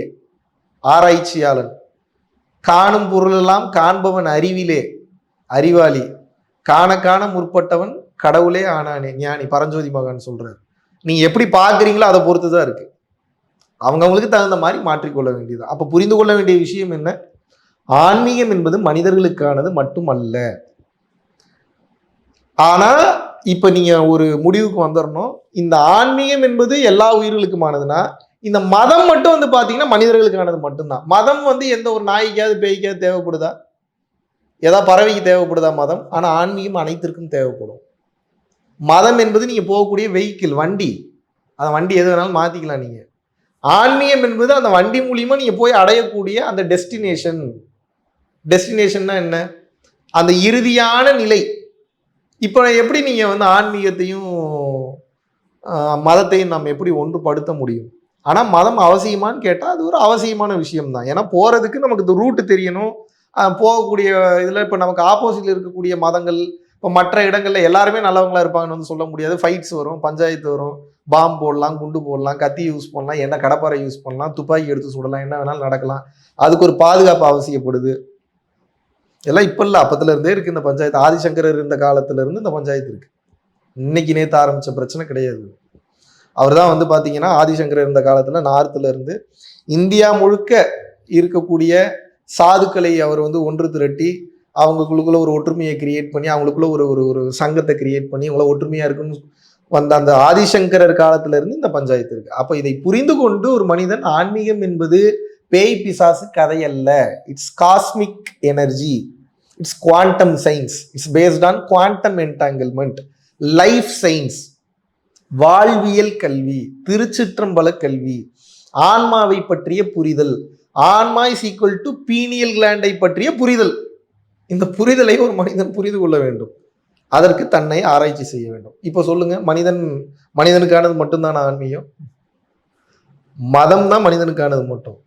ஆராய்ச்சியாளன், காணும் பொருளெல்லாம் காண்பவன் அறிவிலே அறிவாளி, காண காண முற்பட்டவன் கடவுளே ஆனானே ஞானி, பரஞ்சோதி மகான் சொல்றாரு. நீங்க எப்படி பாக்குறீங்களோ அதை பொறுத்துதான் இருக்கு. அவங்கவுங்களுக்கு தகுந்த மாதிரி மாற்றிக்கொள்ள வேண்டியது. அப்ப புரிந்து கொள்ள வேண்டிய விஷயம் என்ன, ஆன்மீகம் என்பது மனிதர்களுக்கானது மட்டுமல்ல. ஆனா இப்ப நீங்க ஒரு முடிவுக்கு வந்துடணும், இந்த ஆன்மீகம் என்பது எல்லா உயிர்களுக்குமானதுன்னா இந்த மதம் மட்டும் வந்து பாத்தீங்கன்னா மனிதர்களுக்கானது மட்டும்தான். மதம் வந்து எந்த ஒரு நாய்க்காவது பேய்க்காவது தேவைப்படுதா, ஏதாவது பறவைக்கு தேவைப்படுதா மதம்? ஆனா ஆன்மீகம் அனைத்திற்கும் தேவைப்படும். மதம் என்பது நீங்க போகக்கூடிய வெஹிக்கிள், வண்டி, அந்த வண்டி எது வேணாலும் மாத்திக்கலாம் நீங்க. ஆன்மீகம் என்பது அந்த வண்டி மூலியமா நீங்க போய் அடையக்கூடிய அந்த டெஸ்டினேஷன்னா என்ன, அந்த இறுதியான நிலை. இப்போ எப்படி நீங்க வந்து ஆன்மீகத்தையும் மதத்தையும் நம்ம எப்படி ஒன்றுபடுத்த முடியும்? ஆனா மதம் அவசியமானு கேட்டா அது ஒரு அவசியமான விஷயம் தான். ஏன்னா போறதுக்கு நமக்கு இந்த ரூட் தெரியணும். போகக்கூடிய இதுல இப்ப நமக்கு ஆப்போசிட்ல இருக்கக்கூடிய மதங்கள், இப்போ மற்ற இடங்கள்ல எல்லாருமே நல்லவங்களா இருப்பாங்கன்னு வந்து சொல்ல முடியாது. ஃபைட்ஸ் வரும், பஞ்சாயத்து வரும், பாம்பு போடலாம், குண்டு போடலாம், கத்தி யூஸ் பண்ணலாம், என்ன கடப்பாரை யூஸ் பண்ணலாம், துப்பாக்கி எடுத்து சுடலாம், என்ன வேணாலும் நடக்கலாம். அதுக்கு ஒரு பாதுகாப்பு அவசியப்படுது. எல்லாம் இப்ப இல்ல, அப்பத்துல இருந்தே இருக்கு இந்த பஞ்சாயத்து. ஆதிசங்கரர் இருந்த காலத்துல இருந்து இந்த பஞ்சாயத்து இருக்கு. இன்னைக்கு நேத்து ஆரம்பிச்ச பிரச்சனை கிடையாது. அவர் தான் வந்து பாத்தீங்கன்னா ஆதிசங்கரர் இருந்த காலத்துல நார்த்ல இருந்து இந்தியா முழுக்க இருக்கக்கூடிய சாதுக்களை அவர் வந்து ஒன்று திரட்டி அவங்களுக்குள்ள ஒரு ஒற்றுமையை கிரியேட் பண்ணி, அவங்களுக்குள்ள ஒரு ஒரு சங்கத்தை கிரியேட் பண்ணி இவ்வளவு ஒற்றுமையா இருக்குன்னு வந்த அந்த ஆதிசங்கரர் காலத்துல இருந்து இந்த பஞ்சாயத்து இருக்கு. அப்ப இதை புரிந்து கொண்டு ஒரு மனிதன், ஆன்மீகம் என்பது பேய் பிசாசு கதை அல்ல, it's cosmic energy, it's quantum science, it's based on quantum entanglement, life science, வாழ்வியல் கல்வி, திருச்சிற்றம்பல கல்வி, ஆன்மாவை பற்றிய புரிதல், ஆன்மா இஸ் ஈக்குவல் டு பீனியல் கிளாண்டை பற்றிய புரிதல். இந்த புரிதலை ஒரு மனிதன் புரிந்து கொள்ள வேண்டும். அதற்கு தன்னை ஆராய்ச்சி செய்ய வேண்டும். இப்போ சொல்லுங்க, மனிதனுக்கானது மட்டும்தான் ஆன்மீகம்? மதம் தான் மனிதனுக்கானது மட்டும்.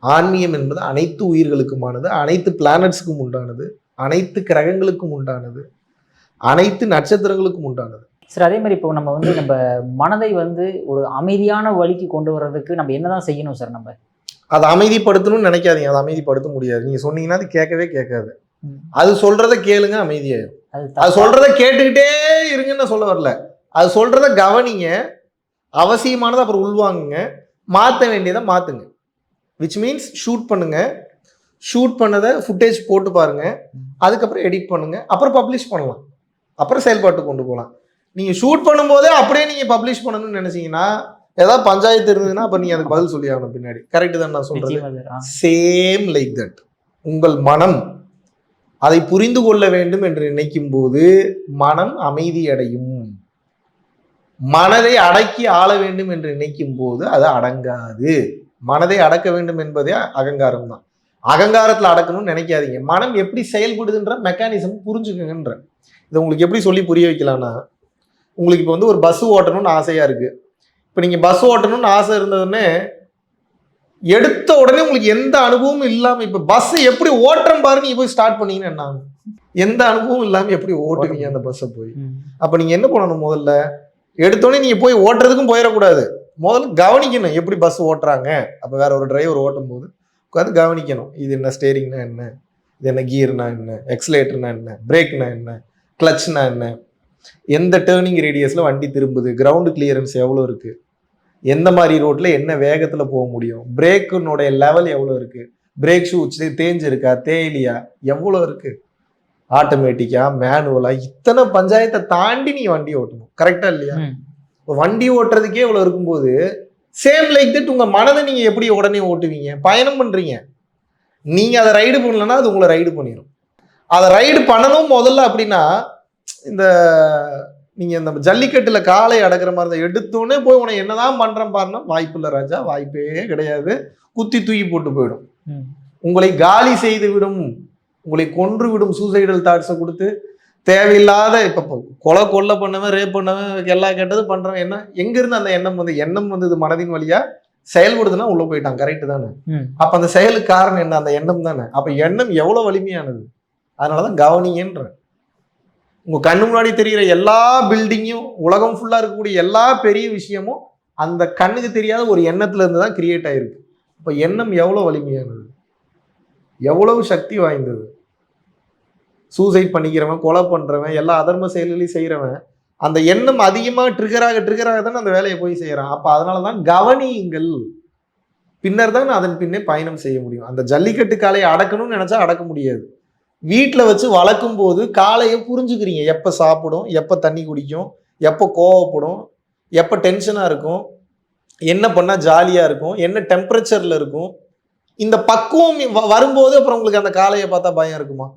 ஆன்மீகம் என்பது அனைத்து உயிர்களுக்குமானது, அனைத்து பிளானட்ஸுக்கும் உண்டானது, அனைத்து கிரகங்களுக்கும் உண்டானது, அனைத்து நட்சத்திரங்களுக்கும் உண்டானது. சார் அதே மாதிரி இப்போ நம்ம வந்து நம்ம மனதை வந்து ஒரு அமைதியான வழிக்கு கொண்டு வர்றதுக்கு நம்ம என்னதான் செய்யணும் சார்? நம்ம அதை அமைதிப்படுத்தணும்னு நினைக்காதீங்க, அதை அமைதிப்படுத்த முடியாது. நீங்க சொன்னீங்கன்னா அது கேட்கவே கேட்காது. அது சொல்றத கேளுங்க, அமைதியாயிரும். அது சொல்றத கேட்டுக்கிட்டே இருங்கன்னு சொல்ல வரல, அது சொல்றத கவனிங்க, அவசியமானதை அப்புறம் உள்வாங்குங்க, மாற்ற வேண்டியதை மாத்துங்க. விச் மீன்ஸ் ஷூட் பண்ணுங்க, ஷூட் பண்ணதை ஃபுட்டேஜ் போட்டு பாருங்க, அதுக்கப்புறம் எடிட் பண்ணுங்க, அப்புறம் பப்ளிஷ் பண்ணலாம், அப்புறம் செயல்பாட்டு கொண்டு போகலாம். நீங்க ஷூட் பண்ணும்போதே அப்படியே நீங்க பப்ளிஷ் பண்ணணும்னு நினைச்சீங்கன்னா, ஏதாவது பஞ்சாயத்து இருந்ததுன்னா அப்ப நீங்க அதுக்கு பதில் சொல்லி ஆகணும் பின்னாடி. கரெக்ட் தான் நான் சொல்றது? Same like that. உங்கள் மனம் அதை புரிந்து கொள்ள வேண்டும் என்று நினைக்கும் போது மனம் அமைதி அடையும். மனதை அடக்கி ஆள வேண்டும் என்று நினைக்கும் போது அது அடங்காது. மனதை அடக்க வேண்டும் என்பதே அகங்காரம் தான். அகங்காரத்துல அடக்கணும்னு நினைக்காதீங்க. மனம் எப்படி செயல்படுதுன்ற மெக்கானிசம் புரிஞ்சுக்கங்கன்ற. இதை உங்களுக்கு எப்படி சொல்லி புரிய வைக்கலாம்னா, உங்களுக்கு இப்போ வந்து ஒரு பஸ் ஓட்டணும்னு ஆசையா இருக்கு. இப்போ நீங்க பஸ் ஓட்டணும்னு ஆசை இருந்ததுன்னே எடுத்த உடனே உங்களுக்கு எந்த அனுபவமும் இல்லாம, இப்ப பஸ் எப்படி ஓட்டுறேன் பாரு நீங்க போய் ஸ்டார்ட் பண்ணீங்கன்னா என்ன ஆகும்? எந்த அனுபவமும் இல்லாம எப்படி ஓட்டுவீங்க அந்த பஸ்ஸை போய்? அப்ப நீங்க என்ன பண்ணணும்? முதல்ல எடுத்தோடனே நீங்க போய் ஓட்டுறதுக்கும் போயிடக்கூடாது. முதல்ல கவனிக்கணும் எப்படி பஸ் ஓட்டுறாங்க. அப்ப வேற ஒரு டிரைவர் ஓட்டும் போது உட்காந்து கவனிக்கணும். இது என்ன ஸ்டேரிங்னா என்ன, இது என்ன கியர்னா என்ன, எக்ஸலேட்டர்னா என்ன, பிரேக்னா என்ன, கிளச்னா என்ன, எந்த டேர்னிங் ரேடியஸ்ல வண்டி திரும்புது, கிரவுண்ட் கிளியரன்ஸ் எவ்வளோ இருக்கு, எந்த மாதிரி ரோட்ல என்ன வேகத்துல போக முடியும், பிரேக்குனுடைய லெவல் எவ்வளோ இருக்கு, பிரேக் ஷூ தேஞ்சிருக்கா தேயிலையா எவ்வளோ இருக்கு, ஆட்டோமேட்டிக்கா மேனுவலா, இத்தனை பஞ்சாயத்தை தாண்டி நீ வண்டி ஓட்டணும். கரெக்டா இல்லையா? வண்டி ஓட்டுறதுக்கே இவ்வளவு இருக்கும்போது சேம் லைக் தட் உங்க மனதை நீங்க எப்படி உடனே ஓட்டுவீங்க? பயணம் பண்றீங்க, நீங்க அதை ரைடு பண்ணலன்னா அது உங்களை ரைடு பண்ணிடும். அதை ரைடு பண்ணணும் முதல்ல. அப்படின்னா இந்த நீங்க இந்த ஜல்லிக்கட்டுல காலை அடக்குற மாதிரி தான், எடுத்தோடனே போய் உனக்கு என்னதான் பண்றேன் பாருன்னா வாய்ப்பு இல்லை ராஜா, வாய்ப்பே கிடையாது. குத்தி தூக்கி போட்டு போயிடும், உங்களை காலி செய்து விடும், உங்களை கொன்று விடும். சூசைடல் தாட்ஸை கொடுத்து தேவையில்லாத இப்ப கொலை பண்ணவன், ரேப் பண்ணவன், எல்லா கெட்டதும் பண்றவன் என்ன எங்க இருந்து அந்த எண்ணம் வந்தது மனதின் வழியா செயல்படுதுன்னா உள்ள போயிட்டான். கரெக்ட் தானே? அப்ப அந்த செயலுக்கு காரணம் என்ன? அந்த எண்ணம் தானே. அப்ப எண்ணம் எவ்வளவு வலிமையானது. அதனாலதான் கவனிங்கன்ற. உங்க கண்ணு முன்னாடி தெரிகிற எல்லா பில்டிங்கும், உலகம் ஃபுல்லா இருக்கக்கூடிய எல்லா பெரிய விஷயமும் அந்த கண்ணுக்கு தெரியாத ஒரு எண்ணத்துல இருந்து தான் கிரியேட் ஆயிருக்கு. இப்ப எண்ணம் எவ்வளவு வலிமையானது, எவ்வளவு சக்தி வாய்ந்தது. சூசைட் பண்ணிக்கிறவன், கொலை பண்றவன், எல்லா அதர்ம செயல்களையும் செய்யறவன் அந்த எண்ணம் அதிகமாக ட்ரிகராக தானே அந்த வேலையை போய் செய்யறான். அப்ப அதனாலதான் கவனியுங்கள், பின்னர் தான் அதன் பின்னே பயணம் செய்ய முடியும். அந்த ஜல்லிக்கட்டு காளையை அடக்கணும்னு நினைச்சா அடக்க முடியாது. வீட்டில் வச்சு வளர்க்கும் போது காளையை புரிஞ்சுக்கிறீங்க. எப்போ சாப்பிடும், எப்போ தண்ணி குடிக்கும், எப்போ கோவப்படும், எப்போ டென்ஷனாக இருக்கும், என்ன பண்ணால் ஜாலியாக இருக்கும், என்ன டெம்பரேச்சரில் இருக்கும். இந்த பக்குவம் வரும்போது அப்புறம் உங்களுக்கு அந்த காளையை பார்த்தா பயம் இருக்குமா?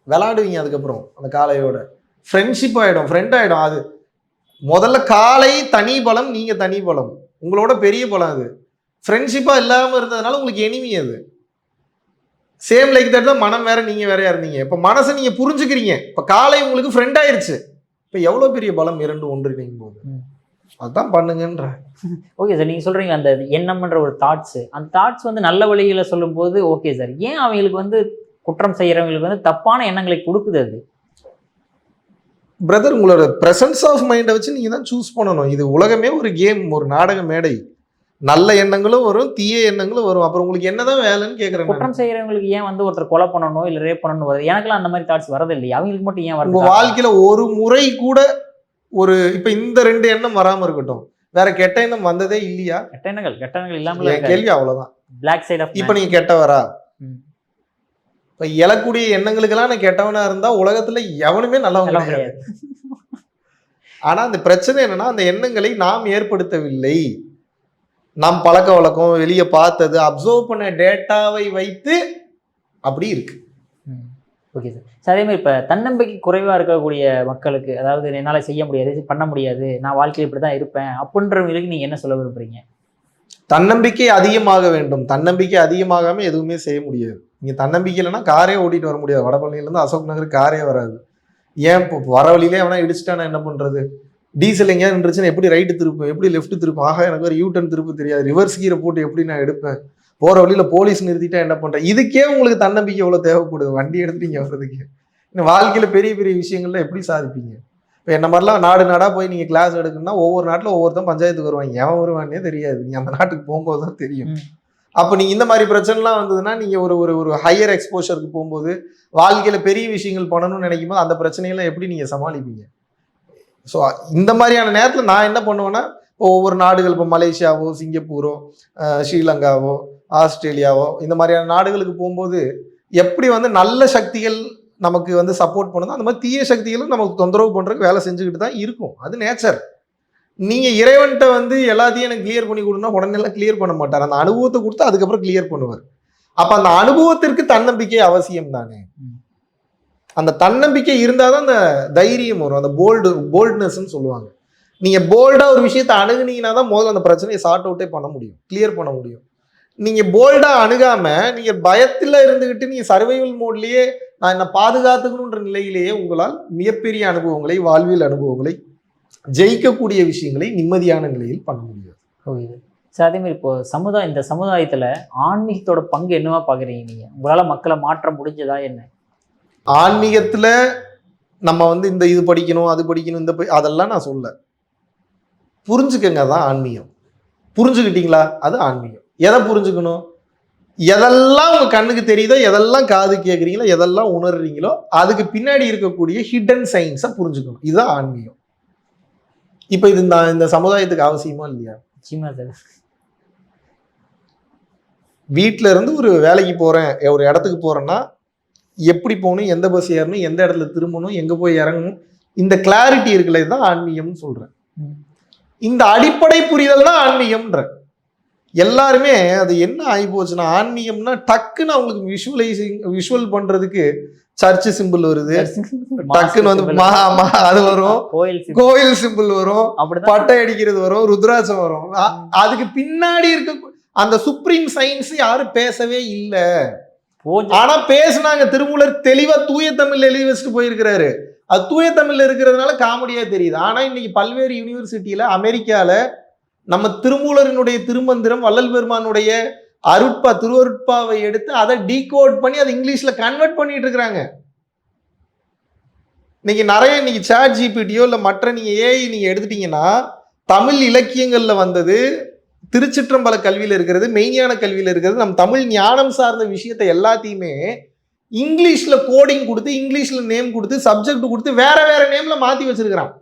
விளாடுவீங்க. அதுக்கப்புறம் அந்த காளையோட ஃப்ரெண்ட்ஷிப் ஆகிடும், ஃப்ரெண்ட் ஆகிடும். அது முதல்ல காளை தனி பலம், நீங்கள் தனி பலம், உங்களோட பெரிய பலம். அது ஃப்ரெண்ட்ஷிப்பாக இல்லாமல் இருந்ததுனால உங்களுக்கு எனிமி. அது சேம் லைக் தட் தான் மனம் வேற, நீங்க வேறையா இருந்தீங்க. இப்ப மனசை நீங்க புரிஞ்சுக்கிறீங்க. இப்ப காலை உங்களுக்கு ஃப்ரெண்ட் ஆயிருச்சு. இப்ப எவ்வளவு பெரிய பலம் இரண்டு ஒன்றிணையும் போது. அதுதான் பண்ணுங்கன்ற. ஓகே சார், நீங்க சொல்றீங்க அந்த எண்ணம்ன்ற ஒரு தாட்ஸ், அந்த தாட்ஸ் வந்து நல்ல வழிகளை சொல்லும் போது ஓகே சார். ஏன் அவங்களுக்கு வந்து குற்றம் செய்யறவங்களுக்கு வந்து தப்பான எண்ணங்களை கொடுக்குது? அது பிரதர், உங்களோட பிரசன்ஸ் ஆஃப் மைண்டை வச்சு நீங்க தான் சூஸ் பண்ணணும். இது உலகமே ஒரு கேம், ஒரு நாடக மேடை. நல்ல எண்ணங்களும் வரும், தீய எண்ணங்களும் வரும். அப்புறம் உங்களுக்கு என்னதான் வேலைன்னு கேட்கறேன். குற்றம் செய்யறவங்களுக்கு ஏன் வந்து ஒருத்தர் கொலை பண்ணணும் இல்ல ரேப் பண்ணணும் வருது? எனக்குலாம் அந்த மாதிரி தாட்ஸ் வரது இல்லையா? அவங்களுக்கு மட்டும் ஏன் வருது? உங்க வாழ்க்கையில ஒரு முறை கூட ஒரு இப்ப இந்த ரெண்டு எண்ணம் வராம இருக்கட்டும், வேற கெட்ட எண்ணம் வந்ததே இல்லையா? கெட்ட எண்ணங்கள் இல்லாம கேள்வி அவ்வளவுதான். பிளாக் சைட் ஆஃப் இப்ப நீங்க கெட்டவரா? இப்ப எழக்கூடிய எண்ணங்களுக்கெல்லாம் நான் கெட்டவனா இருந்தா உலகத்துல எவனுமே நல்லவங்க கிடையாது. ஆனா அந்த பிரச்சனை என்னன்னா, அந்த எண்ணங்களை நாம் ஏற்படுத்தவில்லை. நாம் பழக்க வழக்கம், வெளியே பார்த்தது, அப்சர்வ் பண்ண டேட்டாவை வைத்து அப்படி இருக்கு. Okay sir. அதே மாதிரி இப்போ தன்னம்பிக்கை குறைவாக இருக்கக்கூடிய மக்களுக்கு, அதாவது என்னால் செய்ய முடியாது, பண்ண முடியாது, நான் வாழ்க்கையில் இப்படி தான் இருப்பேன் அப்படின்றவங்களுக்கு நீங்கள் என்ன சொல்ல விரும்புறீங்க? தன்னம்பிக்கை அதிகமாக வேண்டும். தன்னம்பிக்கை அதிகமாகாம எதுவுமே செய்ய முடியாது. நீங்க தன்னம்பிக்கை இல்லைன்னா காரே ஓட்டிட்டு வர முடியாது. வடபழனியிலேருந்து அசோக் நகர் காரே வராது. ஏன் இப்போ வர வழியிலே எவனா இடிச்சுட்டானா என்ன பண்றது? டீசல் எங்கேயா நின்றுச்சுன்னா எப்படி ரைட்டு திருப்பேன், எப்படி லெஃப்ட் திருப்பேன், ஆகா எனக்கு ஒரு யூட்டன் திருப்ப தெரியாது, ரிவர்ஸ் கீரை போட்டு எப்படி நான் எடுப்பேன், போற வழியில போலீஸ் நிறுத்திட்டா என்ன பண்றேன்? இதுக்கே உங்களுக்கு தன்னம்பிக்கை எவ்வளவு தேவைப்படுது வண்டி எடுத்துட்டு இங்க வர்றதுக்கு. வாழ்க்கையில பெரிய பெரிய விஷயங்கள்ல எப்படி சாதிப்பீங்க? இப்போ என்ன மாதிரிலாம் நாடு நாடா போய் நீங்க கிளாஸ் எடுக்கணும்னா ஒவ்வொரு நாட்டில் ஒவ்வொருத்தன் பஞ்சாயத்துக்கு வருவாங்க. எவன் வருவானே தெரியாது, நீங்க அந்த நாட்டுக்கு போகும்போது தான் தெரியும். அப்போ நீங்க இந்த மாதிரி பிரச்சனைலாம் வந்ததுன்னா நீங்க ஒரு ஒரு ஒரு ஹையர் எக்ஸ்போஷருக்கு போகும்போது, வாழ்க்கையில பெரிய விஷயங்கள் பண்ணணும்னு நினைக்கும் போது அந்த பிரச்சனையெல்லாம் எப்படி நீங்க சமாளிப்பீங்க? ஸோ இந்த மாதிரியான நேரத்தில் நான் என்ன பண்ணுவேன்னா, இப்போ ஒவ்வொரு நாடுகள், இப்போ மலேசியாவோ, சிங்கப்பூரோ, ஸ்ரீலங்காவோ, ஆஸ்திரேலியாவோ, இந்த மாதிரியான நாடுகளுக்கு போகும்போது எப்படி வந்து நல்ல சக்திகள் நமக்கு வந்து சப்போர்ட் பண்ணுதோ அந்த மாதிரி தீய சக்திகளும் நமக்கு தொந்தரவு பண்ணுறதுக்கு வேலை செஞ்சுக்கிட்டு தான் இருக்கும். அது நேச்சர். நீங்கள் இறைவன்கிட்ட வந்து எல்லாத்தையும் எனக்கு கிளியர் பண்ணி கொடுனா உடனே கிளியர் பண்ண மாட்டார். அந்த அனுபவத்தை கொடுத்து அதுக்கப்புறம் கிளியர் பண்ணுவார். அப்போ அந்த அனுபவத்திற்கு தன்னம்பிக்கை அவசியம் தானே. அந்த தன்னம்பிக்கை இருந்தாதான் அந்த தைரியம் வரும், அந்த போல்ட்னஸ்ன்னு சொல்லுவாங்க. நீங்க போல்டா ஒரு விஷயத்தை அணுகுனீங்கன்னா தான் முதல்ல அந்த பிரச்சனையை சார்ட் அவுட்டே பண்ண முடியும், கிளியர் பண்ண முடியும். நீங்க போல்டா அணுகாம நீங்க பயத்துல இருந்துகிட்டு நீங்க சர்வைவல் மோட்லயே நான் என்ன பாதுகாத்துக்கணுன்ற நிலையிலேயே உங்களால் மிகப்பெரிய அனுபவங்களை, வாழ்வியல் அனுபவங்களை, ஜெயிக்கக்கூடிய விஷயங்களை நிம்மதியான நிலையில் பண்ண முடியாது. சார் அதே மாதிரி இப்போ இந்த சமுதாயத்துல ஆன்மீகத்தோட பங்கு என்னவா பாக்குறீங்க நீங்க? உங்களால மக்களை மாற்ற முடிஞ்சதா என்ன? ஆன்மீகத்துல நம்ம இந்த இது படிக்கணும், அது படிக்கணும், அதெல்லாம் நான் சொல்ல. புரிஞ்சுக்கங்க, தான் ஆன்மீகம். புரிஞ்சுக்கிட்டீங்களா? அது ஆன்மீகம். எதை புரிஞ்சுக்கணும்? எதெல்லாம் உங்க கண்ணுக்கு தெரியுதோ, எதெல்லாம் காது கேட்குறீங்களோ, எதெல்லாம் உணர்றீங்களோ, அதுக்கு பின்னாடி இருக்கக்கூடிய ஹிடன் சயின்ஸை புரிஞ்சுக்கணும். இதுதான் ஆன்மீகம். இப்போ இது இந்த சமுதாயத்துக்கு அவசியமா இல்லையா? நிச்சயமா சார். வீட்டில இருந்து ஒரு வேலைக்கு போறேன், ஒரு இடத்துக்கு போறேன்னா எப்படி போகணும், எந்த பஸ் ஏறணும், எந்த இடத்துல திரும்பணும், எங்க போய் இறங்கணும், இந்த கிளாரிட்டி இருக்குல்ல, இதுதான் ஆன்மீகம்னு சொல்றேன். இந்த அடிப்படை புரிதல் தான் ஆன்மீகம்ன்ற. எல்லாருமே அது என்ன ஆகி போச்சுன்னா, ஆன்மீகம்னா டக்குன்னு அவங்களுக்கு விஷுவல் பண்றதுக்கு சர்ச் சிம்பிள் வருது, டக்குன்னு அது வரும், கோயில் சிம்பிள் வரும், பட்டை அடிக்கிறது வரும், ருத்ராட்சம் வரும். அதுக்கு பின்னாடி இருக்க அந்த சுப்ரீம் சயின்ஸ் யாரும் பேசவே இல்லை. ஆனா பேசுனாங்க. திருமூலர் தெளிவா தூய தமிழ்ல எழுதி வச்சுட்டு போயிருக்கிறாரு. அது தூய தமிழ்ல இருக்கிறதுனால காமெடியா தெரியுது. ஆனா இன்னைக்கு பல்வேறு யூனிவர்சிட்டியில, அமெரிக்கால நம்ம திருமூலரினுடைய திருமந்திரம், வள்ளல் பெருமானுடைய திருவருட்பாவை எடுத்து அதை டீகோட் பண்ணி அதை இங்கிலீஷ்ல கன்வெர்ட் பண்ணிட்டு இருக்கிறாங்க. இன்னைக்கு சாட் ஜிபிடியோ இல்ல மற்ற நீங்க ஏஐ நீங்க எடுத்துட்டீங்கன்னா, தமிழ் இலக்கியங்கள்ல வந்தது, திருச்சிற்றம்பல கல்வியில இருக்கிறது, மெய்ஞான கல்வியில இருக்கிறது, நம்ம தமிழ் ஞானம் சார்ந்த விஷயத்தை எல்லாத்தையுமே இங்கிலீஷ்ல கோடிங் கொடுத்து, இங்கிலீஷ்ல நேம் கொடுத்து, சப்ஜெக்ட் கொடுத்து, வேற வேற நேம்ல மாத்தி வச்சிருக்கிறான்.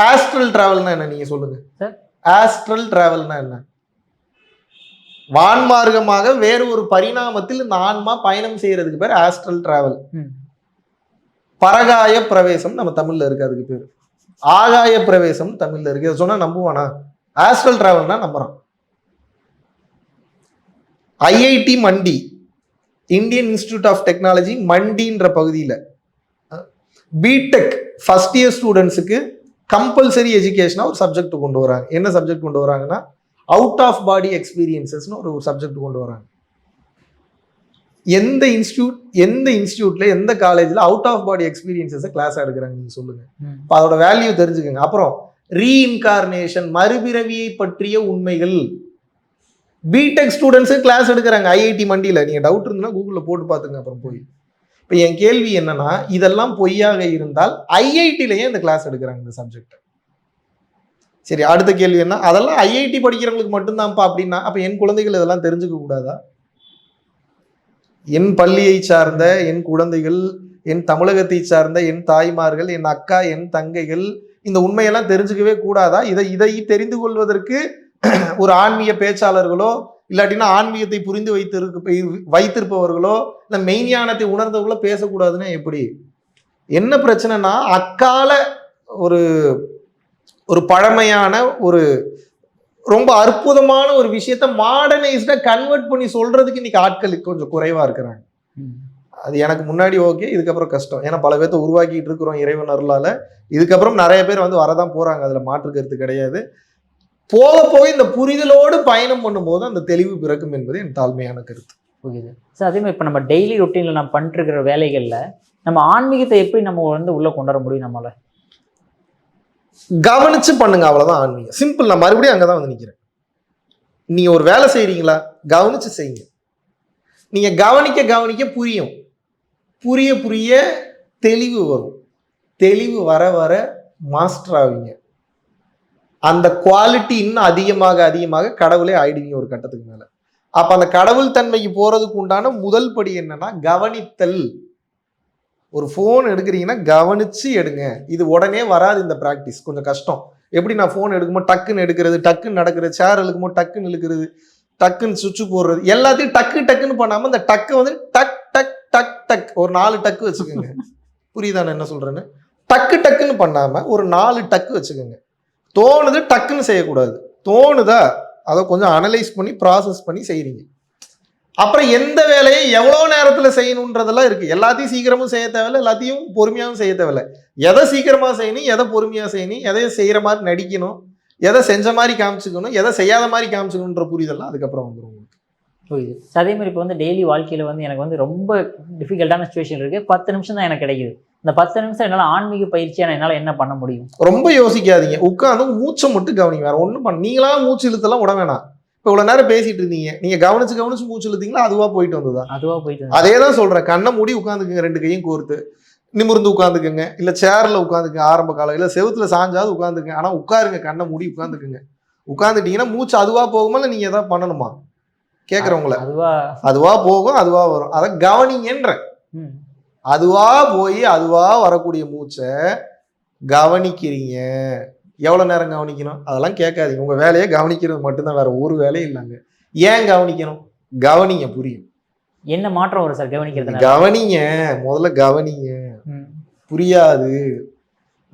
ஆஸ்ட்ரல் டிராவல்னா என்ன நீங்க சொல்லுங்க? ஆஸ்ட்ரல் டிராவல்னா என்ன? வான்மார்க்கமாக வேறு ஒரு பரிணாமத்தில் இந்த ஆன்மா பயணம் செய்யறதுக்கு பேர் ஆஸ்ட்ரல் டிராவல். பரகாய பிரவேசம் நம்ம தமிழ்ல இருக்கு, அதுக்கு பேரு. ஆகாய பிரவேசம் தமிழ்ல இருக்கு. சொன்னா நம்புவானா? ஆஸ்ட்ரல் டிராவல்னா நம்புறான். IIT Mandi, Indian Institute of Technology மண்டின்ற பகுதியில் பிடெக் ஃபர்ஸ்ட் இயர் ஸ்டூடெண்ட்ஸுக்கு கம்பல்சரி எஜுகேஷனா ஒரு சப்ஜெக்ட் கொண்டு வராங்க. என்ன சப்ஜெக்ட் கொண்டு வராங்கன்னா, அவுட் ஆஃப் பாடி எக்ஸ்பீரியன்சஸ்னு ஒரு சப்ஜெக்ட் கொண்டு வராங்க. எந்த இன்ஸ்டியூட்ல எந்த காலேஜ்ல out of body experiences class எடுக்கிறாங்க நீங்க சொல்லுங்க. அதோட வேல்யூ தெரிஞ்சுக்கங்க. அப்புறம் ரீஇன்கார்னேஷன், மறுபிறவியை பற்றிய உண்மைகள், பிடெக் ஸ்டூடெண்ட்ஸு கிளாஸ் எடுக்கிறாங்க ஐஐடி மண்டியில். நீங்கள் டவுட் இருந்தால் கூகுளில் போட்டு பார்த்துங்க அப்புறம் போய். இப்போ என் கேள்வி என்னன்னா, இதெல்லாம் பொய்யாக இருந்தால் ஐஐடியிலேயே இந்த கிளாஸ் எடுக்கிறாங்க இந்த சப்ஜெக்ட். சரி, அடுத்த கேள்வி என்ன, அதெல்லாம் ஐஐடி படிக்கிறவங்களுக்கு மட்டும்தான்ப்பா அப்படின்னா, அப்போ என் குழந்தைகள் இதெல்லாம் தெரிஞ்சுக்க கூடாதா? என் பள்ளியை சார்ந்த என் குழந்தைகள், என் தமிழகத்தை சார்ந்த என் தாய்மார்கள், என் அக்கா, என் தங்கைகள் இந்த உண்மையெல்லாம் தெரிஞ்சுக்கவே கூடாதா? இதை தெரிந்து கொள்வதற்கு ஒரு ஆன்மீக பேச்சாளர்களோ இல்லாட்டினா ஆன்மீகத்தை புரிந்து வைத்திருப்பவர்களோ இல்லை மெய்ஞானத்தை உணர்ந்தவர்களோ பேசக்கூடாதுன்னா எப்படி? என்ன பிரச்சனைனா, அக்கால ஒரு பழமையான ஒரு ரொம்ப அற்புதமான ஒரு விஷயத்த மாடர்னைஸ்டா கன்வெர்ட் பண்ணி சொல்றதுக்கு இன்னைக்கு ஆட்களுக்கு கொஞ்சம் குறைவா இருக்கிறாங்க. அது எனக்கு முன்னாடி ஓகே, இதுக்கப்புறம் கஷ்டம். ஏன்னா பல பேர்த்த உருவாக்கிட்டு இருக்கிறோம் இறைவன் அருளால. இதுக்கப்புறம் நிறைய பேர் வரதான் போறாங்க, அதுல மாற்று கருத்து கிடையாது. போக போக இந்த புரிதலோடு பயணம் பண்ணும்போது அந்த தெளிவு பிறக்கும் என்பது என் தாழ்மையான கருத்து. புரியுது சார். அதே மாதிரி இப்போ நம்ம டெய்லி ரொட்டீன்ல நம்ம பண்ணிட்டு இருக்கிற வேலைகள்ல நம்ம ஆன்மீகத்தை எப்படி நம்ம உள்ள கொண்டு வர முடியும்? நம்மளால கவனிச்சு பண்ணுங்க, அவ்வளவுதான் ஆன்மீகம். சிம்பிள். நான் மறுபடியும் அங்கதான் நிக்கிறேன். நீங்க ஒரு வேலை செய்றீங்களா, கவனிச்சு செய்யுங்க. நீங்க கவனிக்க புரியும், புரிய தெளிவு வரும். தெளிவு வர வர மாஸ்டர் ஆவீங்க. அந்த குவாலிட்டி இன்னும் அதிகமாக கடவுளே ஆயிடுவீங்க ஒரு கட்டத்துக்கு மேல. அப்ப அந்த கடவுள் தன்மைக்கு போறதுக்கு உண்டான முதல் படி என்னன்னா கவனித்தல். ஒரு போன் எடுக்கிறீங்கன்னா கவனிச்சு எடுங்க. இது உடனே வராது, இந்த பிராக்டிஸ் கொஞ்சம் கஷ்டம். எப்படி நான் போன் எடுக்கும்போது டக்குன்னு எடுக்கிறது, டக்குன்னு நடக்கிறது, சேர் இழுக்கும்போது டக்குன்னு இழுக்கிறது, டக்குன்னு சுவிட்ச் போடுறது, எல்லாத்தையும் டக்குன்னு பண்ணாம இந்த டக்கு டக் டக் டக் டக் ஒரு 4 டக்கு வச்சுக்கோங்க. புரியுதா நான் என்ன சொல்றேன்னு? டக்குன்னு பண்ணாம ஒரு 4 டக்கு வச்சுக்கோங்க. தோணுது டக்குன்னு செய்யக்கூடாது. தோணுதா அதை கொஞ்சம் அனலைஸ் பண்ணி ப்ராசஸ் பண்ணி செய்கிறீங்க. அப்புறம் எந்த வேலையை எவ்வளவு நேரத்துல செய்யணும்ன்றதெல்லாம் இருக்கு. எல்லாத்தையும் சீக்கிரமும் செய்ய தேவையில்ல, எல்லாத்தையும் பொறுமையாவும் செய்ய தேவையில்ல. எதை சீக்கிரமா செய்யணும், எதை பொறுமையா செய்யணும், எதை செய்யற மாதிரி நடிக்கணும், எதை செஞ்ச மாதிரி காமிச்சுக்கணும், எதை செய்யாத மாதிரி காமிச்சுக்கணுன்ற புரிதல்லாம் அதுக்கப்புறம் வந்துடும். புரியுது. அதே மாதிரி இப்போ வந்து டெய்லி வாழ்க்கையில வந்து எனக்கு வந்து ரொம்ப டிஃபிகல்ட்டான சுச்சுவேஷன் இருக்கு. 10 நிமிஷம் தான் எனக்கு கிடைக்குது. இந்த 10 நிமிஷம் என்னால ஆன்மீக பயிற்சியா என்னால என்ன பண்ண முடியும்? ரொம்ப யோசிக்காதீங்க, உட்காந்து மூச்சை மட்டும் கவனிங்க. வேற ஒண்ணும் பண்ண நீங்களா மூச்சு இழுத்தெல்லாம் விட வேணாம். இப்ப இவ்வளவு நேரம் பேசிட்டு இருந்தீங்க, நீங்க கவனிச்சு மூச்சு இழுத்தீங்களா, அதுவா போயிட்டு வந்ததா? அதுவா போயிட்டு அதே தான் சொல்றேன். கண்ணை மூடி உட்காந்துக்குங்க, 2 கையும் கோர்த்து நிமிர்ந்து உட்காந்துக்குங்க, இல்ல சேர்ல உட்காந்துக்குங்க, ஆரம்ப காலம் இல்ல செவுத்துல சாஞ்சாவது உட்காந்துக்குங்க. ஆனா உட்காருங்க, கண்ணை மூடி உட்காந்துக்குங்க. உட்காந்துட்டீங்கன்னா மூச்சு அதுவா போகுமா, இல்ல நீங்க ஏதாவது பண்ணணுமா? கேக்குறவங்கள அதுவா போகும், அதுவா வரும். அதை கவனிங்கன்ற. அதுவா போய் அதுவா வரக்கூடிய மூச்சை கவனிக்கிறீங்க. எவ்வளவு நேரம் கவனிக்கணும் அதெல்லாம் கேட்காதீங்க. உங்க வேலையை கவனிக்கிறது மட்டும்தான், வேற ஒரு வேலையும் இல்லைங்க. ஏன் கவனிக்கணும்? கவனிங்க, புரியும். என்ன மாற்றம் வரும் சார் கவனிக்கிறது? கவனிங்க, முதல்ல கவனிங்க. புரியாது.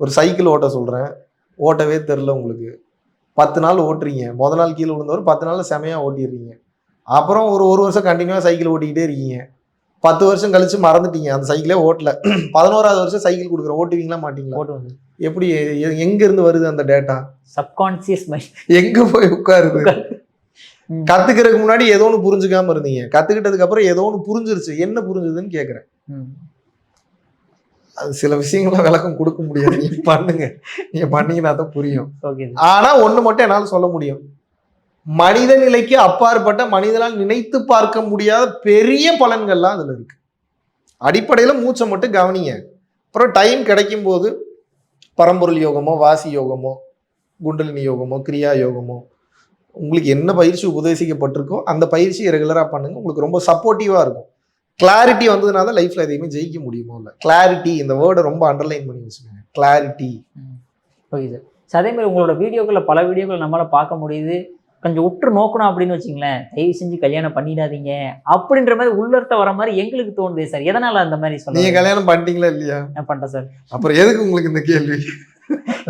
ஒரு சைக்கிள் ஓட்ட சொல்றேன், ஓட்டவே தெரில உங்களுக்கு. 10 நாள் ஓட்டுறீங்க, முதல் நாள் கீழே விழுந்தவர் 10 நாள்ல செமையா ஓட்டிடுறீங்க. அப்புறம் ஒரு வருஷம் கண்டினியூவா சைக்கிள் ஓட்டிக்கிட்டே இருக்கீங்க. 10 வருஷம் கழிச்சு மறந்துட்டீங்க, அந்த சைக்கிளே ஓட்டல. 11வது வருஷம் சைக்கிள் கொடுக்குற, ஓட்டுவீங்களா மாட்டீங்களா? ஓட்டுவாங்க. எப்படி, எங்க இருந்து வருது அந்த டேட்டா? Subconscious mind. எங்க போய் உட்காருது? கத்துக்கிறதுக்கு முன்னாடி ஏதோ ஒன்று புரிஞ்சுக்காம இருந்தீங்க, கத்துக்கிட்டதுக்கு அப்புறம் ஏதோ ஒன்று புரிஞ்சிருச்சு. என்ன புரிஞ்சுதுன்னு கேட்குறேன். அது சில விஷயங்கள்லாம் விளக்கம் கொடுக்க முடியாது. நீங்க பண்ணுங்க, நீங்க பண்ணீங்கன்னா தான் புரியும். ஆனா ஒண்ணு மட்டும் என்னால சொல்ல முடியும், மனித நிலைக்கு அப்பாற்பட்ட, மனிதனால் நினைத்து பார்க்க முடியாத பெரிய பலன்கள்லாம் அதுல இருக்கு. அடிப்படையில மூச்சை மட்டும் கவனிங்க. அப்புறம் டைம் கிடைக்கும் போது பரம்பொருள் யோகமோ, வாசி யோகமோ, குண்டலினி யோகமோ, கிரியா யோகமோ, உங்களுக்கு என்ன பயிற்சி உபதேசிக்கப்பட்டிருக்கோ அந்த பயிற்சியை ரெகுலரா பண்ணுங்க. உங்களுக்கு ரொம்ப சப்போர்ட்டிவா இருக்கும். கிளாரிட்டி வந்ததுனால தான் லைஃப்ல எதையுமே ஜெயிக்க முடியுமோ இல்லை. கிளாரிட்டி, இந்த வேர்டை ரொம்ப அண்டர்லைன் பண்ணி வச்சுக்கோங்க. கிளாரிட்டி. புரியுது. அதே மாதிரி உங்களோட வீடியோக்களை, பல வீடியோக்கள் நம்மளால பார்க்க முடியுது. கொஞ்சம் உற்று நோக்கணும் அப்படின்னு வச்சுங்களேன், தயவு செஞ்சு கல்யாணம் பண்ணிடாதீங்க அப்படின்ற மாதிரி உள்ளர்த்த வர மாதிரி எங்களுக்கு தோணுது சார். எதனால அந்த மாதிரி சொல்லுங்க? நீங்க கல்யாணம் பண்ணிட்டீங்களா இல்லையா? பண்ணிட்டேன் சார். அப்புறம் எதுக்கு உங்களுக்கு இந்த கேள்வி?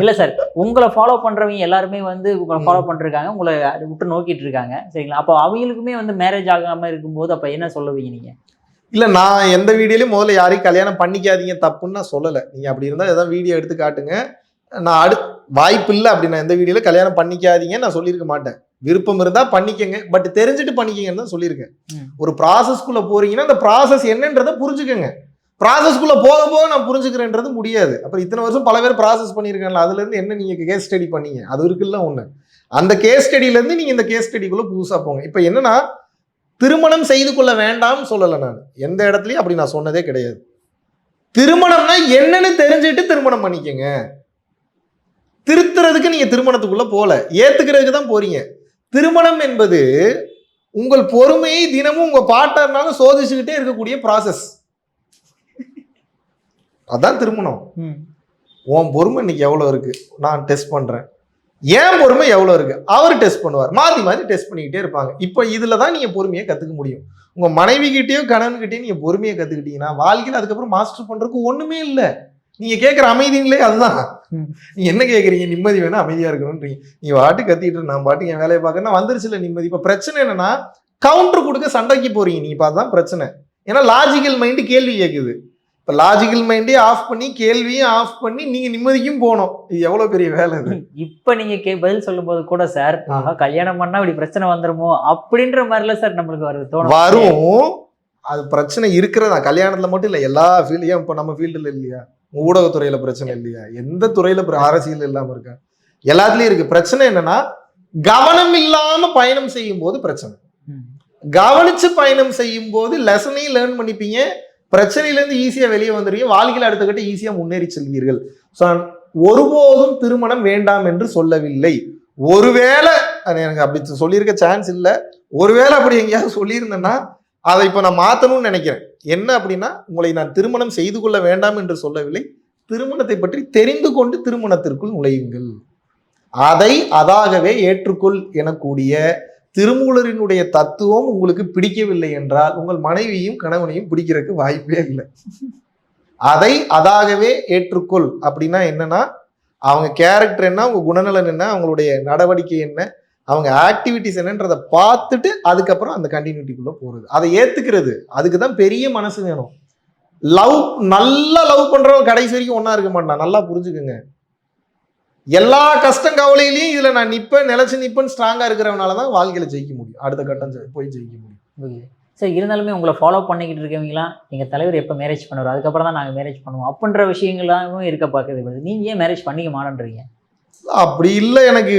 இல்ல சார், உங்களை ஃபாலோ பண்றவங்க எல்லாருமே வந்து உங்களை ஃபாலோ பண்ணிருக்காங்க, உங்களை விட்டு நோக்கிட்டு இருக்காங்க, சரிங்களா? அப்போ அவங்களுக்குமே வந்து மேரேஜ் ஆகாம இருக்கும்போது அப்ப என்ன சொல்லுவீங்க நீங்க? இல்ல, நான் எந்த வீடியோலயும் முதல்ல யாரையும் கல்யாணம் பண்ணிக்காதீங்க தப்புன்னு நான் சொல்லலை. நீங்க அப்படி இருந்தா ஏதாவது வீடியோ எடுத்து காட்டுங்க. நான் வாய்ப்பு இல்லை அப்படி நான் எந்த வீடியோல கல்யாணம் பண்ணிக்காதீங்கன்னு நான் சொல்லியிருக்க மாட்டேன். விருப்பம் இருந்தா பண்ணிக்கங்க, பட் தெரிஞ்சுட்டு பண்ணிக்கங்கன்னு தான் சொல்லியிருக்கேன். ஒரு ப்ராசஸ்க்குள்ள போறீங்கன்னா அந்த ப்ராசஸ் என்னன்றதை புரிஞ்சுக்கங்க. ப்ராசஸ்க்குள்ள போக போக நான் புரிஞ்சுக்கிறேன்றது முடியாது. அப்புறம் இத்தனை வருஷம் பல பேர் ப்ராசஸ் பண்ணியிருக்காங்கல்ல, அதுல இருந்து என்ன நீங்க கேஸ் ஸ்டடி பண்ணீங்க, அது இருக்குல்ல ஒண்ணு. அந்த கேஸ் ஸ்டடியில இருந்து நீங்க இந்த கேஸ் ஸ்டடிக்குள்ள புதுசா போங்க. இப்ப என்னன்னா, திருமணம் செய்து கொள்ள வேண்டாம்னு சொல்லலை. நான் எந்த இடத்துலயும் அப்படி நான் சொன்னதே கிடையாது. திருமணம்னா என்னன்னு தெரிஞ்சுட்டு திருமணம் பண்ணிக்கங்க. திருத்துறதுக்கு நீங்க திருமணத்துக்குள்ள போல, ஏத்துக்கிறதுக்கு தான் போறீங்க. திருமணம் என்பது உங்கள் பொறுமையை தினமும் உங்க பார்ட்னர்னால சோதிச்சுக்கிட்டே இருக்கக்கூடிய ப்ராசஸ். அதான் திருமணம். உன் பொறுமை இன்னைக்கு எவ்வளவு இருக்கு நான் டெஸ்ட் பண்றேன், ஏன் பொறுமை எவ்வளவு இருக்கு அவர் டெஸ்ட் பண்ணுவார். மாத்தி மாத்தி டெஸ்ட் பண்ணிக்கிட்டே இருப்பாங்க. இப்ப இதுலதான் நீங்க பொறுமையை கத்துக்க முடியும். உங்க மனைவி கிட்டயோ கணவன் கிட்டயோ நீங்க பொறுமையை கத்துக்கிட்டீங்கன்னா வாழ்க்கையில் அதுக்கப்புறம் மாஸ்டர் பண்றதுக்கு ஒண்ணுமே இல்லை. நீங்க கேட்கிற அமைதிங்களே அதுதான். நீங்க என்ன கேட்குறீங்க? நிம்மதி வேணும், அமைதியா இருக்கணும்ன்றீங்க. நீ பாட்டு கத்திட்டு நான் பாட்டு என் வேலையை பார்க்கறேன்னா வந்துருச்சு இல்லை நிம்மதி. இப்ப பிரச்சனை என்னன்னா, கவுண்டர் கொடுக்க சண்டைக்கு போறீங்க. நீ இப்ப அதுதான் பிரச்சனை. ஏன்னா லாஜிக்கல் மைண்டு கேள்வி கேட்குது. இப்ப லாஜிக்கல் மைண்டே ஆஃப் பண்ணி கேள்வியும் ஆஃப் பண்ணி நீங்க நிம்மதிக்கும் போகணும். இது எவ்வளவு பெரிய வேலை இது. இப்ப நீங்க பதில் சொல்லும் போது கூட சார், கல்யாணம் பண்ணா இப்படி பிரச்சனை வந்துருமோ அப்படின்ற மாதிரில சார் நம்மளுக்கு வருது வரும். அது பிரச்சனை இருக்கிறதா கல்யாணத்துல மட்டும் இல்ல, எல்லா ஃபீல்டையும். இப்ப நம்ம ஃபீல்டுல இல்லையா, ஊடகத்துறையில பிரச்சனை இல்லையா, எந்த துறையில அரசியல் இல்லாம இருக்கா, எல்லாத்துலயும் இருக்கு. பிரச்சனை என்னன்னா, கவனம் இல்லாம பயணம் செய்யும் போது பிரச்சனை. கவனிச்சு பயணம் செய்யும் போது லெசனையும் லேர்ன் பண்ணிப்பீங்க, பிரச்சனையிலேருந்து ஈஸியா வெளியே வந்துடுவீங்க, வாழ்க்கையில் அடுத்த கட்ட ஈஸியா முன்னேறி செல்வீர்கள். ஒருபோதும் திருமணம் வேண்டாம் என்று சொல்லவில்லை. ஒருவேளை எனக்கு அப்படி சொல்லியிருக்க சான்ஸ் இல்லை. ஒருவேளை அப்படி எங்கேயாவது சொல்லியிருந்தேன்னா அதை இப்ப நான் மாத்தணும்னு நினைக்கிறேன். என்ன அப்படின்னா, உங்களை நான் திருமணம் செய்து கொள்ள வேண்டாம் என்று சொல்லவில்லை. திருமணத்தை பற்றி தெரிந்து கொண்டு திருமணத்திற்குள் நுழையுங்கள். அதை அதாகவே ஏற்றுக்கொள் எனக்கூடிய திருமூலரினுடைய தத்துவம் உங்களுக்கு பிடிக்கவில்லை என்றால் உங்கள் மனைவியும் கணவனையும் பிடிக்கிறதுக்கு வாய்ப்பே இல்லை. அதை அதாகவே ஏற்றுக்கொள் அப்படின்னா என்னன்னா, அவங்க கேரக்டர் என்ன, அவங்க குணநலன் என்ன, அவங்களுடைய நடவடிக்கை என்ன, அவங்க ஆக்டிவிட்டிஸ் என்னன்றதை பார்த்துட்டு அதுக்கப்புறம் அந்த கண்டினியூட்டிக்குள்ள போறது, அதை ஏத்துக்கிறது. அதுக்கு தான் பெரிய மனசு வேணும். நல்லா லவ் பண்றவங்க கடைசி வரைக்கும் ஒன்னா இருக்க மாட்டான். நல்லா புரிஞ்சுக்குங்க. எல்லா கஷ்டம் கவலையிலையும் இதுல நான் நிப்பேன், நிலைச்சு நிப்பேன், ஸ்ட்ராங்கா இருக்கிறவனாலதான் வாழ்க்கையில ஜெயிக்க முடியும். அடுத்த கட்டம் போய் ஜெயிக்க முடியும். சார் இருந்தாலுமே உங்களை ஃபாலோ பண்ணிக்கிட்டு இருக்கவங்களாம் எங்க தலைவர் எப்போ மேரேஜ் பண்ணுவார், அதுக்கப்புறம் தான் நாங்கள் மேரேஜ் பண்ணுவோம் அப்படின்ற விஷயங்களாவும் இருக்க பார்க்குறது. நீங்க ஏன் மேரேஜ் பண்ணிக்க மாட்டேன்றீங்க? அப்படி இல்லை, எனக்கு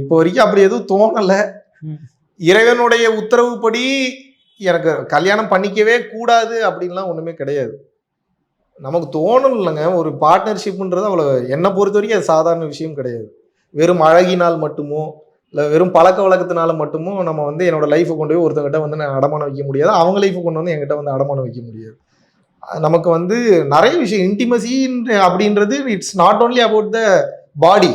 இப்போ வரைக்கும் அப்படி எதுவும் தோணலை. இறைவனுடைய உத்தரவுப்படி எனக்கு கல்யாணம் பண்ணிக்கவே கூடாது அப்படின்லாம் ஒண்ணுமே கிடையாது. நமக்கு தோணும் இல்லைங்க, ஒரு பார்ட்னர்ஷிப்ன்றது அவ்வளோ என்னை பொறுத்த வரைக்கும் அது சாதாரண விஷயம் கிடையாது. வெறும் அழகினால் மட்டுமோ இல்லை வெறும் பழக்க வழக்கத்தினால மட்டுமோ நம்ம வந்து என்னோட லைஃப்பை கொண்டு போய் ஒருத்தங்கிட்ட வந்து நான் அடமானம் வைக்க முடியாது, அவங்க லைஃப்பை கொண்டு வந்து என்கிட்ட வந்து அடமானம் வைக்க முடியாது. நமக்கு வந்து நிறைய விஷயம் இன்டிமசி அப்படின்றது it's not only about the body.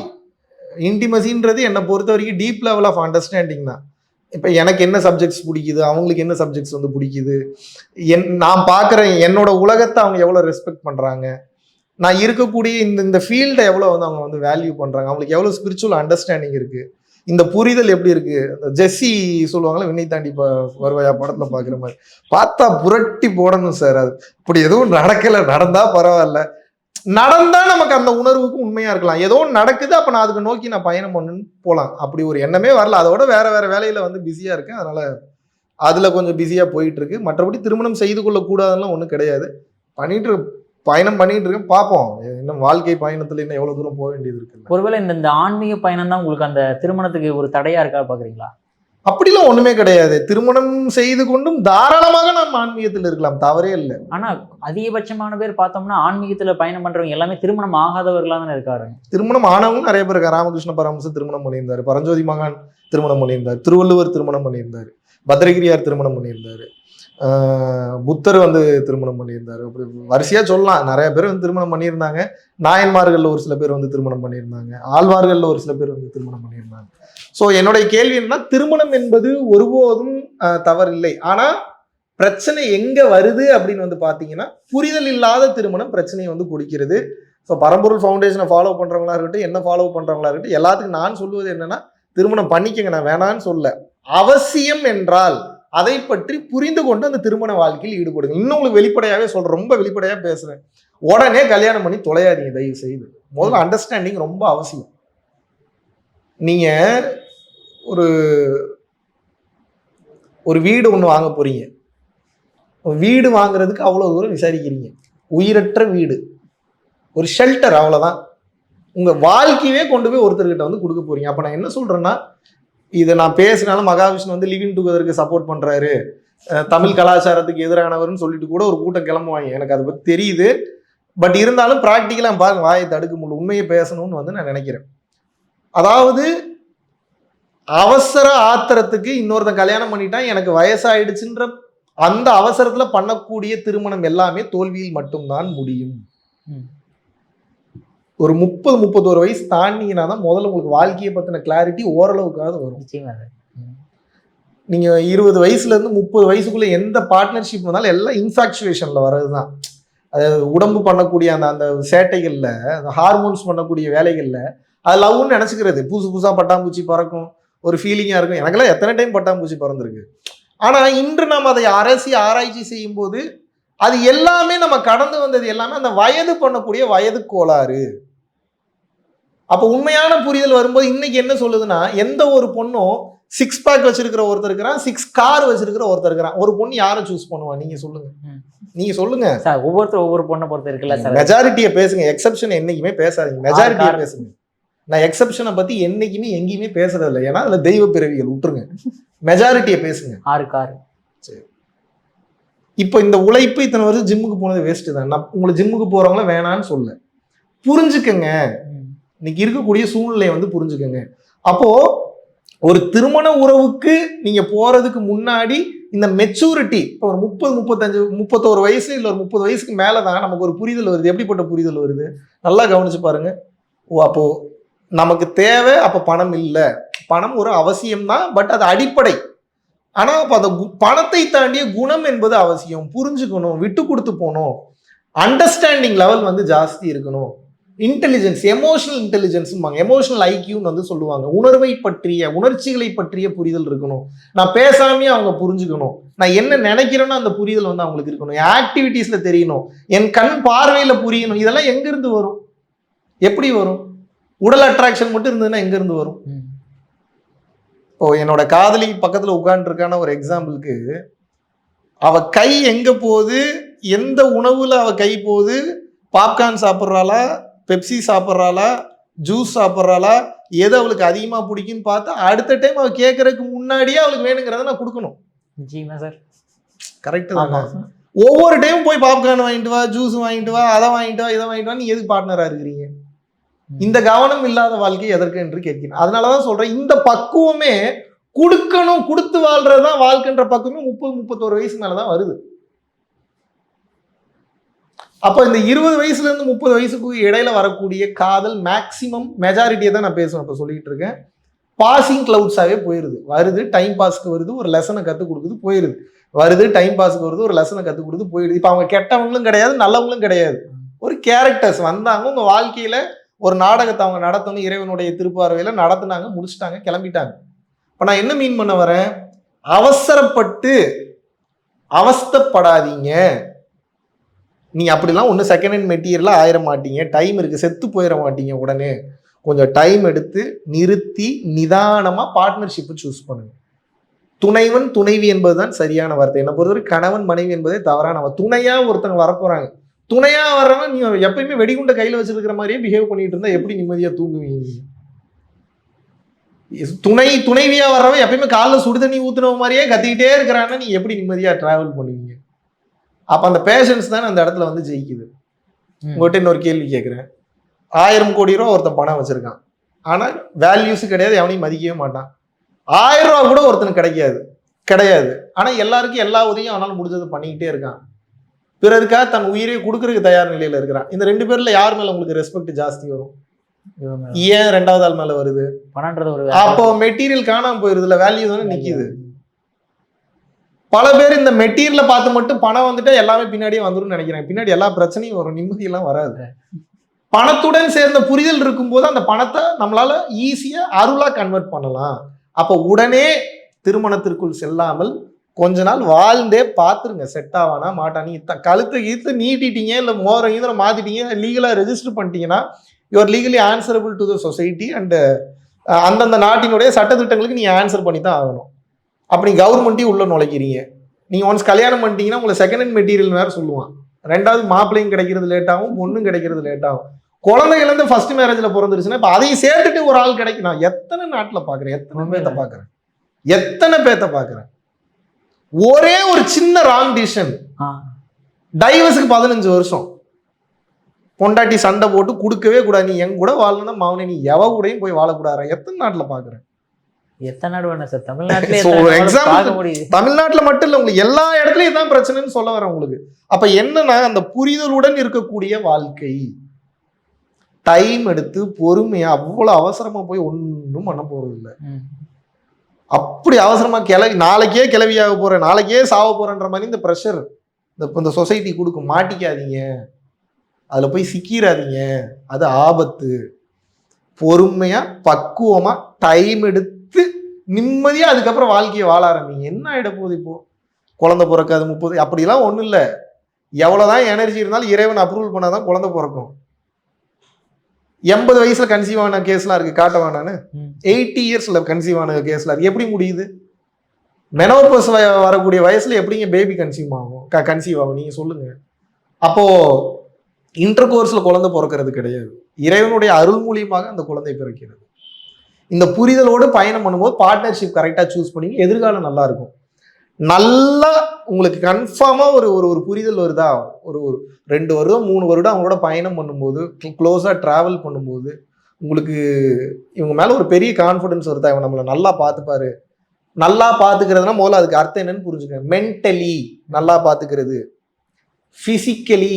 இன்டிமசின்றது என்னை பொறுத்த வரைக்கும் டீப் லெவல் ஆஃப் அண்டர்ஸ்டாண்டிங் தான். இப்போ எனக்கு என்ன சப்ஜெக்ட்ஸ் பிடிக்குது, அவங்களுக்கு என்ன சப்ஜெக்ட்ஸ் வந்து பிடிக்குது, நான் பார்க்குற என்னோட உலகத்தை அவங்க எவ்வளோ ரெஸ்பெக்ட் பண்ணுறாங்க, நான் இருக்கக்கூடிய இந்த ஃபீல்டை எவ்வளோ வந்து அவங்க வந்து வேல்யூ பண்ணுறாங்க, அவங்களுக்கு எவ்வளோ ஸ்பிரிச்சுவல் அண்டர்ஸ்டாண்டிங் இருக்குது, இந்த புரிதல் எப்படி இருக்குது. ஜெஸ்ஸி சொல்லுவாங்களா, விண்ணை தாண்டி வருவாயா படத்தில் பார்க்குற மாதிரி பார்த்தா புரட்டி போடணும் சார். அது இப்படி எதுவும் நடக்கலை, நடந்தால் பரவாயில்ல, நடந்தா நமக்கு அந்த உணர்வுக்கு உண்மையா இருக்கலாம். ஏதோ நடக்குது, அப்ப நான் அதுக்கு நோக்கி நான் பயணம் பண்ணுன்னு போலாம். அப்படி ஒரு எண்ணமே வரல. அதோட வேற வேற வேலையில வந்து பிஸியா இருக்கேன். அதனால அதுல கொஞ்சம் பிஸியா போயிட்டு இருக்கு. மற்றபடி திருமணம் செய்து கொள்ள கூடாதுன்னு ஒண்ணும் கிடையாது. பயணம் பண்ணிட்டு இருக்கேன், பார்ப்போம். இன்னும் வாழ்க்கை பயணத்துல இன்னும் எவ்வளவு தூரம் போக வேண்டியது இருக்கு. ஒருவேளை இந்த ஆன்மீக பயணம் தான் உங்களுக்கு அந்த திருமணத்துக்கு ஒரு தடையா இருக்கா பாக்குறீங்களா? அப்படிலாம் ஒண்ணுமே கிடையாது. திருமணம் செய்து கொண்டும் தாராளமாக நம்ம ஆன்மீகத்தில் இருக்கலாம், தவறே இல்லை. ஆனா அதிகபட்சமான பேர் பார்த்தோம்னா ஆன்மீகத்துல பயணம் பண்றவங்க எல்லாமே திருமணம் ஆகாதவர்களா தானே இருக்காரு. திருமணம் ஆனவங்க நிறைய பேர் இருக்காரு. ராமகிருஷ்ண பரமஹம்சர் திருமணம் பண்ணியிருந்தாரு, பரஞ்சோதி மகான் திருமணம் பண்ணியிருந்தாரு, திருவள்ளுவர் திருமணம் பண்ணியிருந்தாரு, பத்ரகிரியார் திருமணம் பண்ணியிருந்தாரு, புத்தர் வந்து திருமணம் பண்ணியிருந்தாரு. அப்படி வரிசையா சொல்லலாம். நிறைய பேர் வந்து திருமணம் பண்ணியிருந்தாங்க. நாயன்மார்கள் ஒரு சில பேர் வந்து திருமணம் பண்ணியிருந்தாங்க, ஆழ்வார்கள் ஒரு சில பேர் வந்து திருமணம் பண்ணியிருந்தாங்க. ஸோ என்னுடைய கேள்வி என்னன்னா, திருமணம் என்பது ஒருபோதும் தவறில்லை. ஆனா பிரச்சனை எங்க வருது அப்படின்னு வந்து பாத்தீங்கன்னா, புரிதல் இல்லாத திருமணம் பிரச்சனையை வந்து கொடுக்கிறது. ஸோ பரம்பொருள் ஃபவுண்டேஷனை ஃபாலோ பண்றவங்களா இருக்கட்டும், என்ன ஃபாலோ பண்றவங்களா இருக்கட்டும், எல்லாத்துக்கும் நான் சொல்லுவது என்னன்னா, திருமணம் பண்ணிக்கங்க, நான் வேணான்னு சொல்ல. அவசியம் என்றால் அதை பற்றி புரிந்து கொண்டு அந்த திருமண வாழ்க்கையில் ஈடுபடுங்க. இன்னும் உங்களுக்கு வெளிப்படையாவே சொல்றேன், ரொம்ப வெளிப்படையா பேசுறேன். உடனே கல்யாணம் பண்ணி தொலையாதீங்க தயவு செய்து. முதல்ல அண்டர்ஸ்டாண்டிங் ரொம்ப அவசியம். நீங்க ஒரு வீடு ஒன்று வாங்க போறீங்க. வீடு வாங்குறதுக்கு அவ்வளவு தூரம் விசாரிக்கிறீங்க. உயிரற்ற வீடு, ஒரு ஷெல்டர், அவ்வளவுதான். உங்க வாழ்க்கையே கொண்டு போய் ஒருத்தர்கிட்ட வந்து கொடுக்க போறீங்க. அப்ப நான் என்ன சொல்றேன்னா, இதை நான் பேசினாலும் மகாவிஷ்ணு வந்து லிவிங் டுகெதருக்கு சப்போர்ட் பண்றாரு, தமிழ் கலாச்சாரத்துக்கு எதிரானவர்னு சொல்லிட்டு கூட ஒரு கூட்டம் கிளம்புவாங்க. எனக்கு அதை பத்தி தெரியுது. பட் இருந்தாலும் பிராக்டிக்கலா பாருங்க, வாயை தடுக்க முடியல. உண்மையை பேசணும்னு வந்து நான் நினைக்கிறேன். அதாவது அவசர ஆத்திரத்துக்கு இன்னொருத்தன் கல்யாணம் பண்ணிட்டான், எனக்கு வயசாயிடுச்சுன்ற அந்த அவசரத்துல பண்ணக்கூடிய திருமணம் எல்லாமே தோல்வியில் மட்டும்தான் முடியும். ஒரு 30-31 வயசு தாண்டிங்கன்னா தான் முதல்ல உங்களுக்கு வாழ்க்கையை பத்தின கிளாரிட்டி ஓரளவுக்காவது வரும். நீங்க 20 வயசுல இருந்து 30 வயசுக்குள்ள எந்த பார்ட்னர்ஷிப் வந்தாலும் எல்லாம் இன்ஃபாக்சுவேஷன்ல வர்றதுதான். அதாவது உடம்பு பண்ணக்கூடிய அந்த சேட்டைகள்ல, அந்த ஹார்மோன்ஸ் பண்ணக்கூடிய வேலைகள்ல அது லவ்னு நினைச்சுக்கிறது. புதுசா பட்டாம்பூச்சி பறக்கும், ஒரு ஃபீலிங்கா இருக்கும். எனக்கெல்லாம் எத்தனை டைம் பட்டாம்பூச்சி பறந்துருக்கு. ஆனா இன்று நாம் அதை ஆராய்ச்சி செய்யும் போது அது எல்லாமே நம்ம கடந்து வந்தது எல்லாமே அந்த வயது பண்ணக்கூடிய வயது கோளாறு. அப்ப உண்மையான புரிதல் வரும்போது இன்னைக்கு என்ன சொல்லுதுன்னா, எந்த ஒரு பொண்ணும் 6 பேக் வச்சிருக்கிற ஒருத்தர் இருக்கிறான், 6 கார் வச்சிருக்கிற ஒருத்தர் இருக்கிறான். ஒரு பொண்ணு யாரை சூஸ் பண்ணுவா? நீங்க சொல்லுங்க சார். ஒவ்வொருத்தர் ஒவ்வொரு பொண்ணை பொறுத்த இருக்குல்ல சார். மெஜாரிட்டியை பேசுங்க, எக்ஸெப்ஷன் என்னைக்குமே பேசாதீங்க. மெஜாரிட்டியை பேசுங்க. நான் எக்ஸெப்ஷனை பத்தி என்னைக்குமே எங்கேயுமே பேசுறது இல்லை, ஏன்னா அதுல தெய்வ பிறவிகள், விட்டுருங்க. மெஜாரிட்டியை பேசுங்க. 6 கார். சரி, இப்போ இந்த உழைப்பு இத்தனை வருஷம் ஜிம்முக்கு போனது வேஸ்ட் தான். நான் உங்களை ஜிம்முக்கு போறவங்கள வேணான்னு சொல்ல, புரிஞ்சுக்கங்க. இன்னைக்கு இருக்கக்கூடிய சூழ்நிலையை வந்து புரிஞ்சுக்கங்க. அப்போ ஒரு திருமண உறவுக்கு நீங்க போறதுக்கு முன்னாடி இந்த மெச்சூரிட்டி, இப்போ ஒரு 30-35-31 வயசு இல்லை ஒரு 30 வயசுக்கு மேலதான் நமக்கு ஒரு புரிதல் வருது. எப்படிப்பட்ட புரிதல் வருது? நல்லா கவனிச்சு பாருங்க. அப்போ நமக்கு தேவை, அப்ப பணம் இல்லை, பணம் ஒரு அவசியம்தான், பட் அது அடிப்படை. ஆனா அப்ப அந்த பணத்தை தாண்டிய குணம் என்பது அவசியம். புரிஞ்சுக்கணும், விட்டு கொடுத்து போகணும், அண்டர்ஸ்டாண்டிங் லெவல் வந்து ஜாஸ்தி இருக்கணும். இன்டெலிஜென்ஸ், எமோஷனல் இன்டெலிஜென்ஸ்பாங்க, எமோஷனல் ஐக்கியூன்னு வந்து சொல்லுவாங்க. உணர்வை பற்றிய, உணர்ச்சிகளை பற்றிய புரிதல் இருக்கணும். நான் பேசாமே அவங்க புரிஞ்சுக்கணும். நான் என்ன நினைக்கிறேனோ அந்த புரிதல் வந்து அவங்களுக்கு இருக்கணும். என் ஆக்டிவிட்டீஸ்ல தெரியணும், என் கண் பார்வையில புரியணும். இதெல்லாம் எங்க இருந்து வரும்? எப்படி வரும்? உடல் அட்ராக்ஷன் மட்டும் இருந்ததுன்னா எங்க இருந்து வரும்? இப்போ என்னோட காதலி பக்கத்துல உட்கார்ந்துருக்கான ஒரு எக்ஸாம்பிளுக்கு, அவ கை எங்க போகுது, எந்த உணவுல அவ கை போகுது, பாப்கார்ன் சாப்பிட்றாளா, பெப்சி சாப்பிட்றாளா, ஜூஸ் சாப்பிட்றாளா, எது அவளுக்கு அதிகமா பிடிக்குன்னு பார்த்தா அடுத்த டைம் அவ கேட்கறதுக்கு முன்னாடியே அவளுக்கு வேணுங்கிறத நான் கொடுக்கணும். நிச்சயமா சார். கரெக்ட் தானே? ஒவ்வொரு டைம் போய் பாப்கார்ன் வாங்கிட்டு வா, ஜூஸ் வாங்கிட்டு வா, அதை வாங்கிட்டு வா, இதை வாங்கிட்டு வா, நீ எதுக்கு பார்ட்னரா இருக்கிறீங்க? இந்த கவனம் இல்லாத வாழ்க்கை எதற்கு என்று கேட்கிறேன். அதனாலதான் சொல்றேன், இந்த பக்குவமே கொடுக்கணும், கொடுத்து வாழ்றதுதான் வாழ்க்கைன்ற பக்குவமே 30-31 வயசு மேலதான் வருது. அப்போ இந்த 20 வயசுல இருந்து 30 வயசுக்கு இடையில வரக்கூடிய காதல் மேக்சிமம் மெஜாரிட்டியை தான் நான் பேசுவேன். இப்போ சொல்லிட்டு இருக்கேன், பாசிங் கிளவுட்ஸாவே போயிருது. வருது, டைம் பாஸ்க்கு வருது, ஒரு லெசனை கற்றுக் கொடுக்குது, போயிருது. வருது, டைம் பாஸ்க்கு வருது, ஒரு லெசனை கற்றுக் கொடுத்து போயிடுது. இப்போ அவங்க கெட்டவங்களும் கிடையாது, நல்லவங்களும் கிடையாது. ஒரு கேரக்டர்ஸ் வந்தாங்க, உங்க வாழ்க்கையில ஒரு நாடகத்தை அவங்க நடத்தணும், இறைவனுடைய திருப்பார்வையில நடத்தினாங்க, முடிச்சுட்டாங்க, கிளம்பிட்டாங்க. இப்போ நான் என்ன மீன் பண்ண வரேன், அவசரப்பட்டு அவஸ்தைப்படாதீங்க. நீ அப்படிலாம் ஒன்று செகண்ட் ஹேண்ட் மெட்டீரியலாக ஆயிட மாட்டீங்க. டைம் இருக்கு, செத்து போயிட மாட்டீங்க உடனே. கொஞ்சம் டைம் எடுத்து நிறுத்தி நிதானமாக பார்ட்னர்ஷிப்பை சூஸ் பண்ணுங்க. துணைவன் துணைவி என்பதுதான் சரியான வார்த்தை. என்னை பொறுத்தவரை கணவன் மனைவி என்பதே தவறான. துணையா ஒருத்தங்க வரப்போறாங்க, துணையா வர்றவன் நீ எப்பயுமே வெடிகுண்ட கையில் வச்சிருக்கிற மாதிரியே பிஹேவ் பண்ணிட்டு இருந்தா எப்படி நிம்மதியா தூங்குவீங்க? துணைவியா வர்றவன் எப்பயுமே காலில் சுடு தண்ணி ஊத்துன மாதிரியே கத்திக்கிட்டே இருக்கிறான்னா நீ எப்படி நிம்மதியா டிராவல் பண்ணுவீங்க? அப்ப அந்த பேஷன்ஸ் தான் அந்த இடத்துல வந்து ஜெயிக்குது. உங்கள்கிட்ட இன்னொரு கேள்வி கேட்கிறேன். 1000 கோடி ரூபா ஒருத்தன் பணம் வச்சிருக்கான், ஆனா வேல்யூஸ் கிடையாது, எவனையும் மதிக்கவே மாட்டான். 1000 ரூபா கூட ஒருத்தனுக்கு கிடையாது, ஆனா எல்லாருக்கும் எல்லா உதவியும் அவனால முடிஞ்சது பண்ணிக்கிட்டே இருக்கான். பிறருக்காக தன் உயிரை கொடுக்கறதுக்கு தயார் நிலையில இருக்கிறான். இந்த 2 பேர்ல யார் மேல உங்களுக்கு ரெஸ்பெக்ட் ஜாஸ்தி வரும்? ஏன் 2வது ஆள் மேல வருது? அப்போ மெட்டீரியல் காணாம போயிருதுல, வேல்யூ தானே நிக்குது. பல பேர் இந்த மெட்டீரியலை பார்த்து மட்டும் பணம் வந்துட்டா எல்லாமே பின்னாடியே வந்துடும் நினைக்கிறேன். பின்னாடி எல்லா பிரச்சனையும் வரும், நிம்மதியெல்லாம் வராது. பணத்துடன் சேர்ந்த புரிதல் இருக்கும்போது அந்த பணத்தை நம்மளால ஈஸியா அருளா கன்வெர்ட் பண்ணலாம். அப்போ உடனே திருமணத்திற்குள் செல்லாமல் கொஞ்ச நாள் வாழ்ந்தே பார்த்துருங்க, செட் ஆவானா மாட்டானி. கழுத்தை ஈத்து நீட்டிட்டீங்க, இல்லை மோதிர ஈதில் மாத்திட்டீங்க, லீகலாக ரெஜிஸ்டர் பண்ணிட்டீங்கன்னா you are legally answerable to the society and அந்தந்த நாட்டினுடைய சட்டத்திட்டங்களுக்கு நீங்க ஆன்சர் பண்ணி தான் ஆகணும். அப்படி கவர்மெண்ட்டையும் உள்ள நுழைக்கிறீங்க. நீங்க ஒன்ஸ் கல்யாணம் பண்ணிட்டீங்கன்னா உங்களை செகண்ட் ஹேண்ட் மெட்டீரியல் வேற சொல்லுவான். 2வது மாப்பிள்ளையும் கிடைக்கிறது லேட் ஆகும், பொண்ணும் கிடைக்கிறது லேட் ஆகும். குழந்தைகள் வந்து ஃபர்ஸ்ட் மேரேஜ்ல பிறந்துருச்சுன்னா இப்போ அதையும் சேர்த்துட்டு ஒரு ஆள் கிடைக்கும். நான் எத்தனை நாட்டில் பார்க்குறேன், எத்தனை பேத்த பார்க்குறேன். ஒரே ஒரு சின்ன ராங் டிசிஷன், டைவர்ஸுக்கு 15 வருஷம். பொண்டாட்டி சண்டை போட்டு கொடுக்கவே கூடாது, நீ எங்க கூட வாழணும்னா மாவனே நீ எவ கூடயும் போய் வாழக்கூடாது. எத்தனை நாட்டில் பார்க்குறேன். தமிழ்நாட்டுல மட்டும் இல்ல, உங்களுக்கு எல்லா இடத்துலயும் தான் பிரச்சனைன்னு சொல்ல வரேன் உங்களுக்கு. அப்ப என்னன்னா, அந்த புரிதலுடன் இருக்கக்கூடிய வாழ்க்கை, டைம் எடுத்து பொறுமையா, அவ்வளவு அவசரமா போய் ஒன்றும் பண்ண போறது இல்லை. அப்படி அவசரமா நாளைக்கே கிளவியாக போறேன், நாளைக்கே சாவ போறேன்ற மாதிரி இந்த ப்ரெஷர் இந்த சொசைட்டி கொடுக்கும். மாட்டிக்காதீங்க, அதுல போய் சிக்கிறாதீங்க, அது ஆபத்து. பொறுமையா பக்குவமா டைம் எடுத்து நிம்மதியா அதுக்கப்புறம் வாழ்க்கையை வாழ ஆரம்பிங்க. என்ன ஆயிட போகுது? இப்போ குழந்தை பிறக்காது 30, அப்படிலாம் ஒண்ணும் இல்லை. எவ்வளவுதான் எனர்ஜி இருந்தாலும் இறைவன் அப்ரூவல் பண்ணாதான் குழந்தை பிறக்கும். 80 வயசுல கன்சீவ் ஆன கேஸ்லாம் இருக்கு, காட்ட வேணான்னு. 80 இயர்ஸ்ல கன்சீவ் ஆன கேஸ்லாம் இருக்கு. எப்படி முடியுது? மெனோபஸ் வரக்கூடிய வயசுல எப்படிங்க பேபி கன்சீவ் ஆகும் நீங்க சொல்லுங்க. அப்போ இன்டர் கோர்ஸ்ல குழந்தை பிறக்கிறது கிடையாது, இறைவனுடைய அருள் மூலியமாக அந்த குழந்தை பிறக்கிறது. இந்த புரிதலோடு பயணம் பண்ணும்போது பார்ட்னர்ஷிப் கரெக்டா சூஸ் பண்ணி எதிர்காலம் நல்லா இருக்கும். நல்லா உங்களுக்கு கன்ஃபார்மா ஒரு புரிதல் வருதா, ஒரு 2 வருடம் 3 வருடம் அவங்களோட பயணம் பண்ணும்போது, க்ளோஸா டிராவல் பண்ணும்போது உங்களுக்கு இவங்க மேல ஒரு பெரிய கான்ஃபிடன்ஸ் வருதா, இவன் நம்மளை நல்லா பார்த்துப்பாரு. நல்லா பார்த்துக்கிறதுனா முதல்ல அதுக்கு அர்த்தம் என்னன்னு புரிஞ்சுக்கங்க. மென்டலி நல்லா பார்த்துக்கிறது, பிசிக்கலி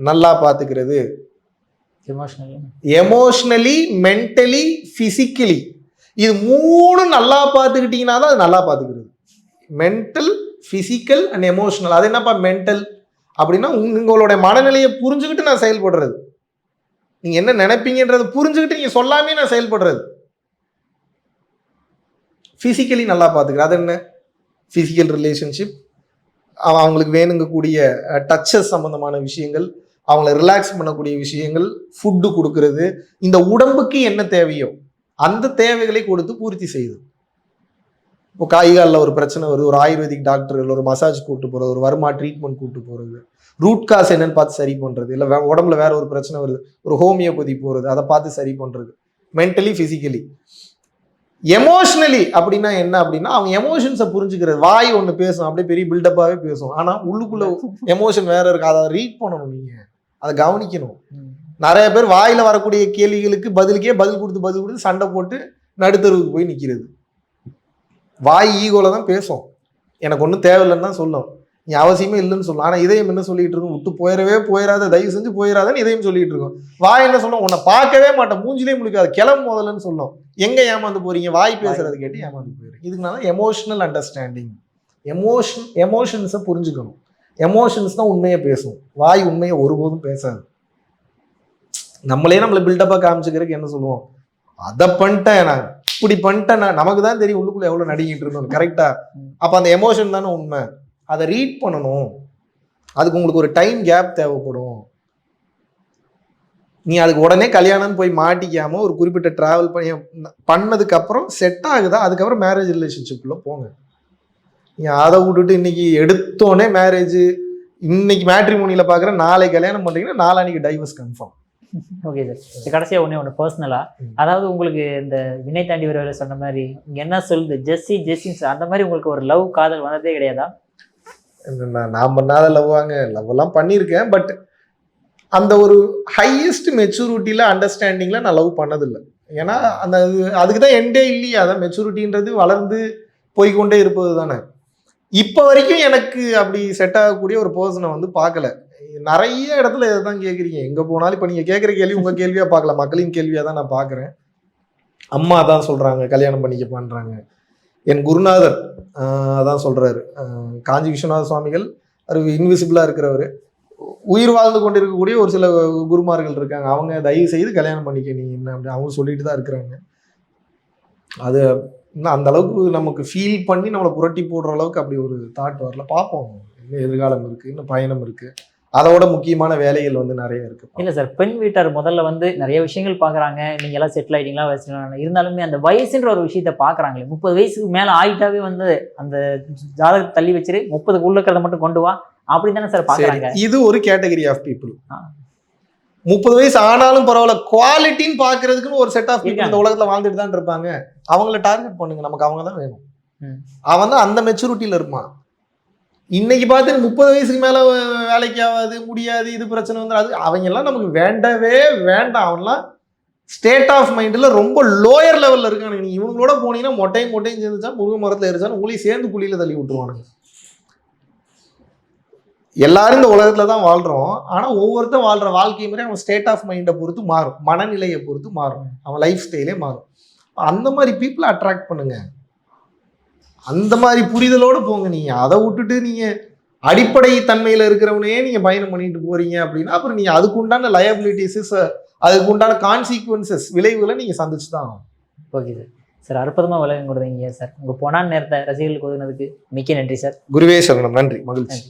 நல்லா பார்த்துக்கிறது, எமோஷனலி, மென்டலி, பிசிக்கலி, இது 3 நல்லா பார்த்துக்கிட்டீங்கன்னா தான் அது நல்லா பார்த்துக்கிறது. Mental, physical and emotional. அது என்னப்பா மென்டல் அப்படின்னா, உங்களுடைய மனநிலையை புரிஞ்சுக்கிட்டு நான் செயல்படுறது. நீங்க என்ன நினைப்பீங்கன்றதை புரிஞ்சுக்கிட்டு நீங்க சொல்லாமே நான் செயல்படுறது. பிசிக்கலி நல்லா பாத்துக்கிறேன். அது என்ன? பிசிக்கல் ரிலேஷன்ஷிப், அவங்களுக்கு வேணுங்கக்கூடிய டச்சஸ் சம்பந்தமான விஷயங்கள், அவங்கள ரிலாக்ஸ் பண்ணக்கூடிய விஷயங்கள், ஃபுட்டு கொடுக்கறது, இந்த உடம்புக்கு என்ன தேவையோ அந்த தேவைகளை கொடுத்து பூர்த்தி செய்யுது. இப்போ காய்காலில் ஒரு பிரச்சனை வருது, ஒரு ஆயுர்வேதிக் டாக்டர் இல்லை ஒரு மசாஜ் கூப்பிட்டு போகிறது, ஒரு வருமா ட்ரீட்மெண்ட் கூப்பிட்டு போகிறது, ரூட் காஸ் என்னன்னு பார்த்து சரி பண்ணுறது, இல்லை உடம்புல வேற ஒரு பிரச்சனை வருது, ஒரு ஹோமியோபதி போகிறது, அதை பார்த்து சரி பண்ணுறது. Mentally, physically. எமோஷனலி அப்படின்னா என்ன அப்படின்னா அவங்க எமோஷன்ஸை புரிஞ்சுக்கிறது. வாய் ஒன்று பேசும், அப்படியே பெரிய பில்டப்பாகவே பேசும், ஆனால் உள்ளுக்குள்ள எமோஷன் வேற இருக்கு. அதை ரீட் பண்ணணும், நீங்கள் அதை கவனிக்கணும். நிறைய பேர் வாயில வரக்கூடிய கேள்விகளுக்கு பதில் கொடுத்து சண்டை போட்டு நடுத்தருவுக்கு போய் நிற்கிறது. வாய் ஈகோல தான் பேசும், எனக்கு ஒன்றும் தேவையில்லைன்னு தான் சொல்லும், நீ அவசியமே இல்லைன்னு சொல்லலாம். ஆனால் இதயம் என்ன சொல்லிட்டு இருக்கும்? விட்டு போயிடாத, தயவு செஞ்சு போயிடாதன்னு இதயம் சொல்லிட்டு இருக்கும். வாய் என்ன சொல்லும்? உன்னை பார்க்கவே மாட்டேன், மூஞ்சிலே முழிக்காது, கிளம்பு முதல்லன்னு சொல்லும். எங்க ஏமாந்து போறீங்க? வாய் பேசுறது கேட்டு ஏமாந்து போயிடுறீங்க. இதுக்குனால எமோஷனல் அண்டர்ஸ்டாண்டிங், எமோஷன்ஸை புரிஞ்சுக்கணும். எமோஷன்ஸ் தான் உண்மையை பேசும், வாய் உண்மையை ஒருபோதும் பேசாது. நம்மளே நம்மளை பில்டப்பா காமிச்சுக்கிறதுக்கு என்ன சொல்லுவோம்? அதை பண்ணிட்டேன் நான், இப்படி பண்ணிட்டேன் நான், நமக்கு தான் தெரியும் உள்ளுக்குள்ள எவ்வளவு நடிக்கிட்டு இருந்தோம். கரெக்டா? அப்ப அந்த எமோஷன் தானே உண்மை. அதை ரீட் பண்ணணும். அதுக்கு உங்களுக்கு ஒரு டைம் கேப் தேவைப்படும். நீ அதுக்கு உடனே கல்யாணம் போய் மாட்டிக்காம ஒரு குறிப்பிட்ட டிராவல் பண்ணதுக்கு அப்புறம் செட் ஆகுதா, அதுக்கப்புறம் மேரேஜ் ரிலேஷன்ஷிப்ல போங்க. நீ அதை விட்டுட்டு இன்னைக்கு எடுத்தோடனே மேரேஜ், இன்னைக்கு மேட்ரிமோனியில பாக்குற, நாளை கல்யாணம் பண்றீங்கன்னா நாளைக்கு டைவர்ஸ் கன்ஃபார்ம். ஓகே சார், கடைசியா ஒன்று பர்சனலா, அதாவது உங்களுக்கு இந்த வினை தாண்டி வருவாரு சொன்ன மாதிரி இங்க என்ன சொல்லுது ஜெஸ்ஸின்னு அந்த மாதிரி உங்களுக்கு ஒரு லவ் காதல் வந்ததே கிடையாதா? நான் பண்ணாத லவ் எல்லாம் பண்ணியிருக்கேன். பட் அந்த ஒரு ஹையஸ்ட் மெச்சூரிட்டியில அண்டர்ஸ்டாண்டிங்ல நான் லவ் பண்ணதில்லை. ஏன்னா அந்த அதுக்கு தான் எண்டே இல்லையா. அதான் மெச்சூரிட்டின்றது வளர்ந்து போய்கொண்டே இருப்பது தானே. இப்போ வரைக்கும் எனக்கு அப்படி செட் ஆகக்கூடிய ஒரு பர்சனை வந்து பார்க்கல. நிறைய இடத்துல இதை தான் கேட்குறீங்க, எங்க போனாலும். இப்போ நீங்க கேட்குற கேள்வி உங்க கேள்வியா பார்க்கல, மக்களின் கேள்வியா தான் நான் பார்க்குறேன். அம்மா தான் சொல்றாங்க கல்யாணம் பண்ணிக்க பண்றாங்க. என் குருநாதர் அதான் சொல்றாரு, காஞ்சி விஸ்வநாத சுவாமிகள். அவர் இன்விசிபிளா இருக்கிறவர். உயிர் வாழ்ந்து கொண்டிருக்கக்கூடிய ஒரு சில குருமார்கள் இருக்காங்க, அவங்க தயவு செய்து கல்யாணம் பண்ணிக்க நீ என்ன அப்படி அவங்க சொல்லிட்டு தான் இருக்கிறாங்க. அது இன்னும் அந்த அளவுக்கு நமக்கு ஃபீல் பண்ணி நம்மளை புரட்டி போடுற அளவுக்கு அப்படி ஒரு தாட் வரல. பார்ப்போம், இன்னும் எதிர்காலம் இருக்கு, இன்னும் பயணம் இருக்கு, அதோட முக்கியமான வேலைகள் வந்து நிறைய இருக்கு. இல்ல சார், பெண் வீட்டார் முதல்ல வந்து நிறைய விஷயங்கள் பாக்குறாங்க, நீங்க எல்லாம் செட்டில் ஆயிட்டீங்களா வச்சுக்கலாம், இருந்தாலுமே அந்த வயசுன்ற ஒரு விஷயத்த பாக்குறாங்களே. 30 வயசுக்கு மேல ஆயிட்டாவே வந்து அந்த ஜாதகத்தை தள்ளி வச்சிரு, 30க்கு உள்ள இருக்கிறத மட்டும் கொண்டு வா அப்படித்தானே சார் பாக்குறாங்க. இது ஒரு கேட்டகரி ஆஃப் பீப்புள். 30 வயசு ஆனாலும் பரவாயில்ல, குவாலிட்டின்னு பாக்குறதுக்குன்னு ஒரு செட் ஆஃப் பீப்புள் இந்த உலகத்துல வாழ்ந்துட்டு தான் இருப்பாங்க. அவங்கள டார்கெட் பண்ணுங்க, நமக்கு அவங்க தான் வேணும். அவன் தான் அந்த மெச்சூரிட்டியில இருப்பான். இன்னைக்கு பார்த்து 30 வயசுக்கு மேல வேலைக்கு ஆகாது, முடியாது, இது பிரச்சனை வந்து அது அவங்க எல்லாம் நமக்கு வேண்டவே வேண்டாம். அவன்லாம் ஸ்டேட் ஆஃப் மைண்ட்ல ரொம்ப லோயர் லெவல்ல இருக்கானுங்க. நீ இவங்களோட போனீங்கன்னா மொட்டையும் சேர்ந்துச்சா, முருகை மரத்துல இருந்துச்சான்னு உங்களையும் சேர்ந்து குழியில தள்ளி விட்டுருவானுங்க. எல்லாரும் இந்த உலகத்துல தான் வாழ்றோம். ஆனா ஒவ்வொருத்தரும் வாழ்ற வாழ்க்கை முறை அவன் ஸ்டேட் ஆஃப் மைண்டை பொறுத்து மாறும், மனநிலையை பொறுத்து மாறும், அவன் லைஃப் ஸ்டைலே மாறும். அந்த மாதிரி பீப்புளை அட்ராக்ட் பண்ணுங்க, அந்த மாதிரி புரிதலோடு போங்க. நீங்க அதை விட்டுட்டு நீங்க அடிப்படை தன்மையில இருக்கிறவனையே நீங்க பயணம் பண்ணிட்டு போறீங்க அப்படின்னா அப்புறம் நீங்க அதுக்கு உண்டான லயபிலிட்டிஸ், அதுக்கு உண்டான கான்சிக்வன்சஸ், விளைவுகளை நீங்க சந்திச்சு தான் ஆகும். Okay sir. சார் அற்புதமா விளக்கம் கொடுத்தீங்க சார். உங்க பொன்னான நேரத்தை ரசிகர்களுக்கு ஒதுனதுக்கு மிக்க நன்றி சார். குருவே சரணம். நன்றி, மகிழ்ச்சி.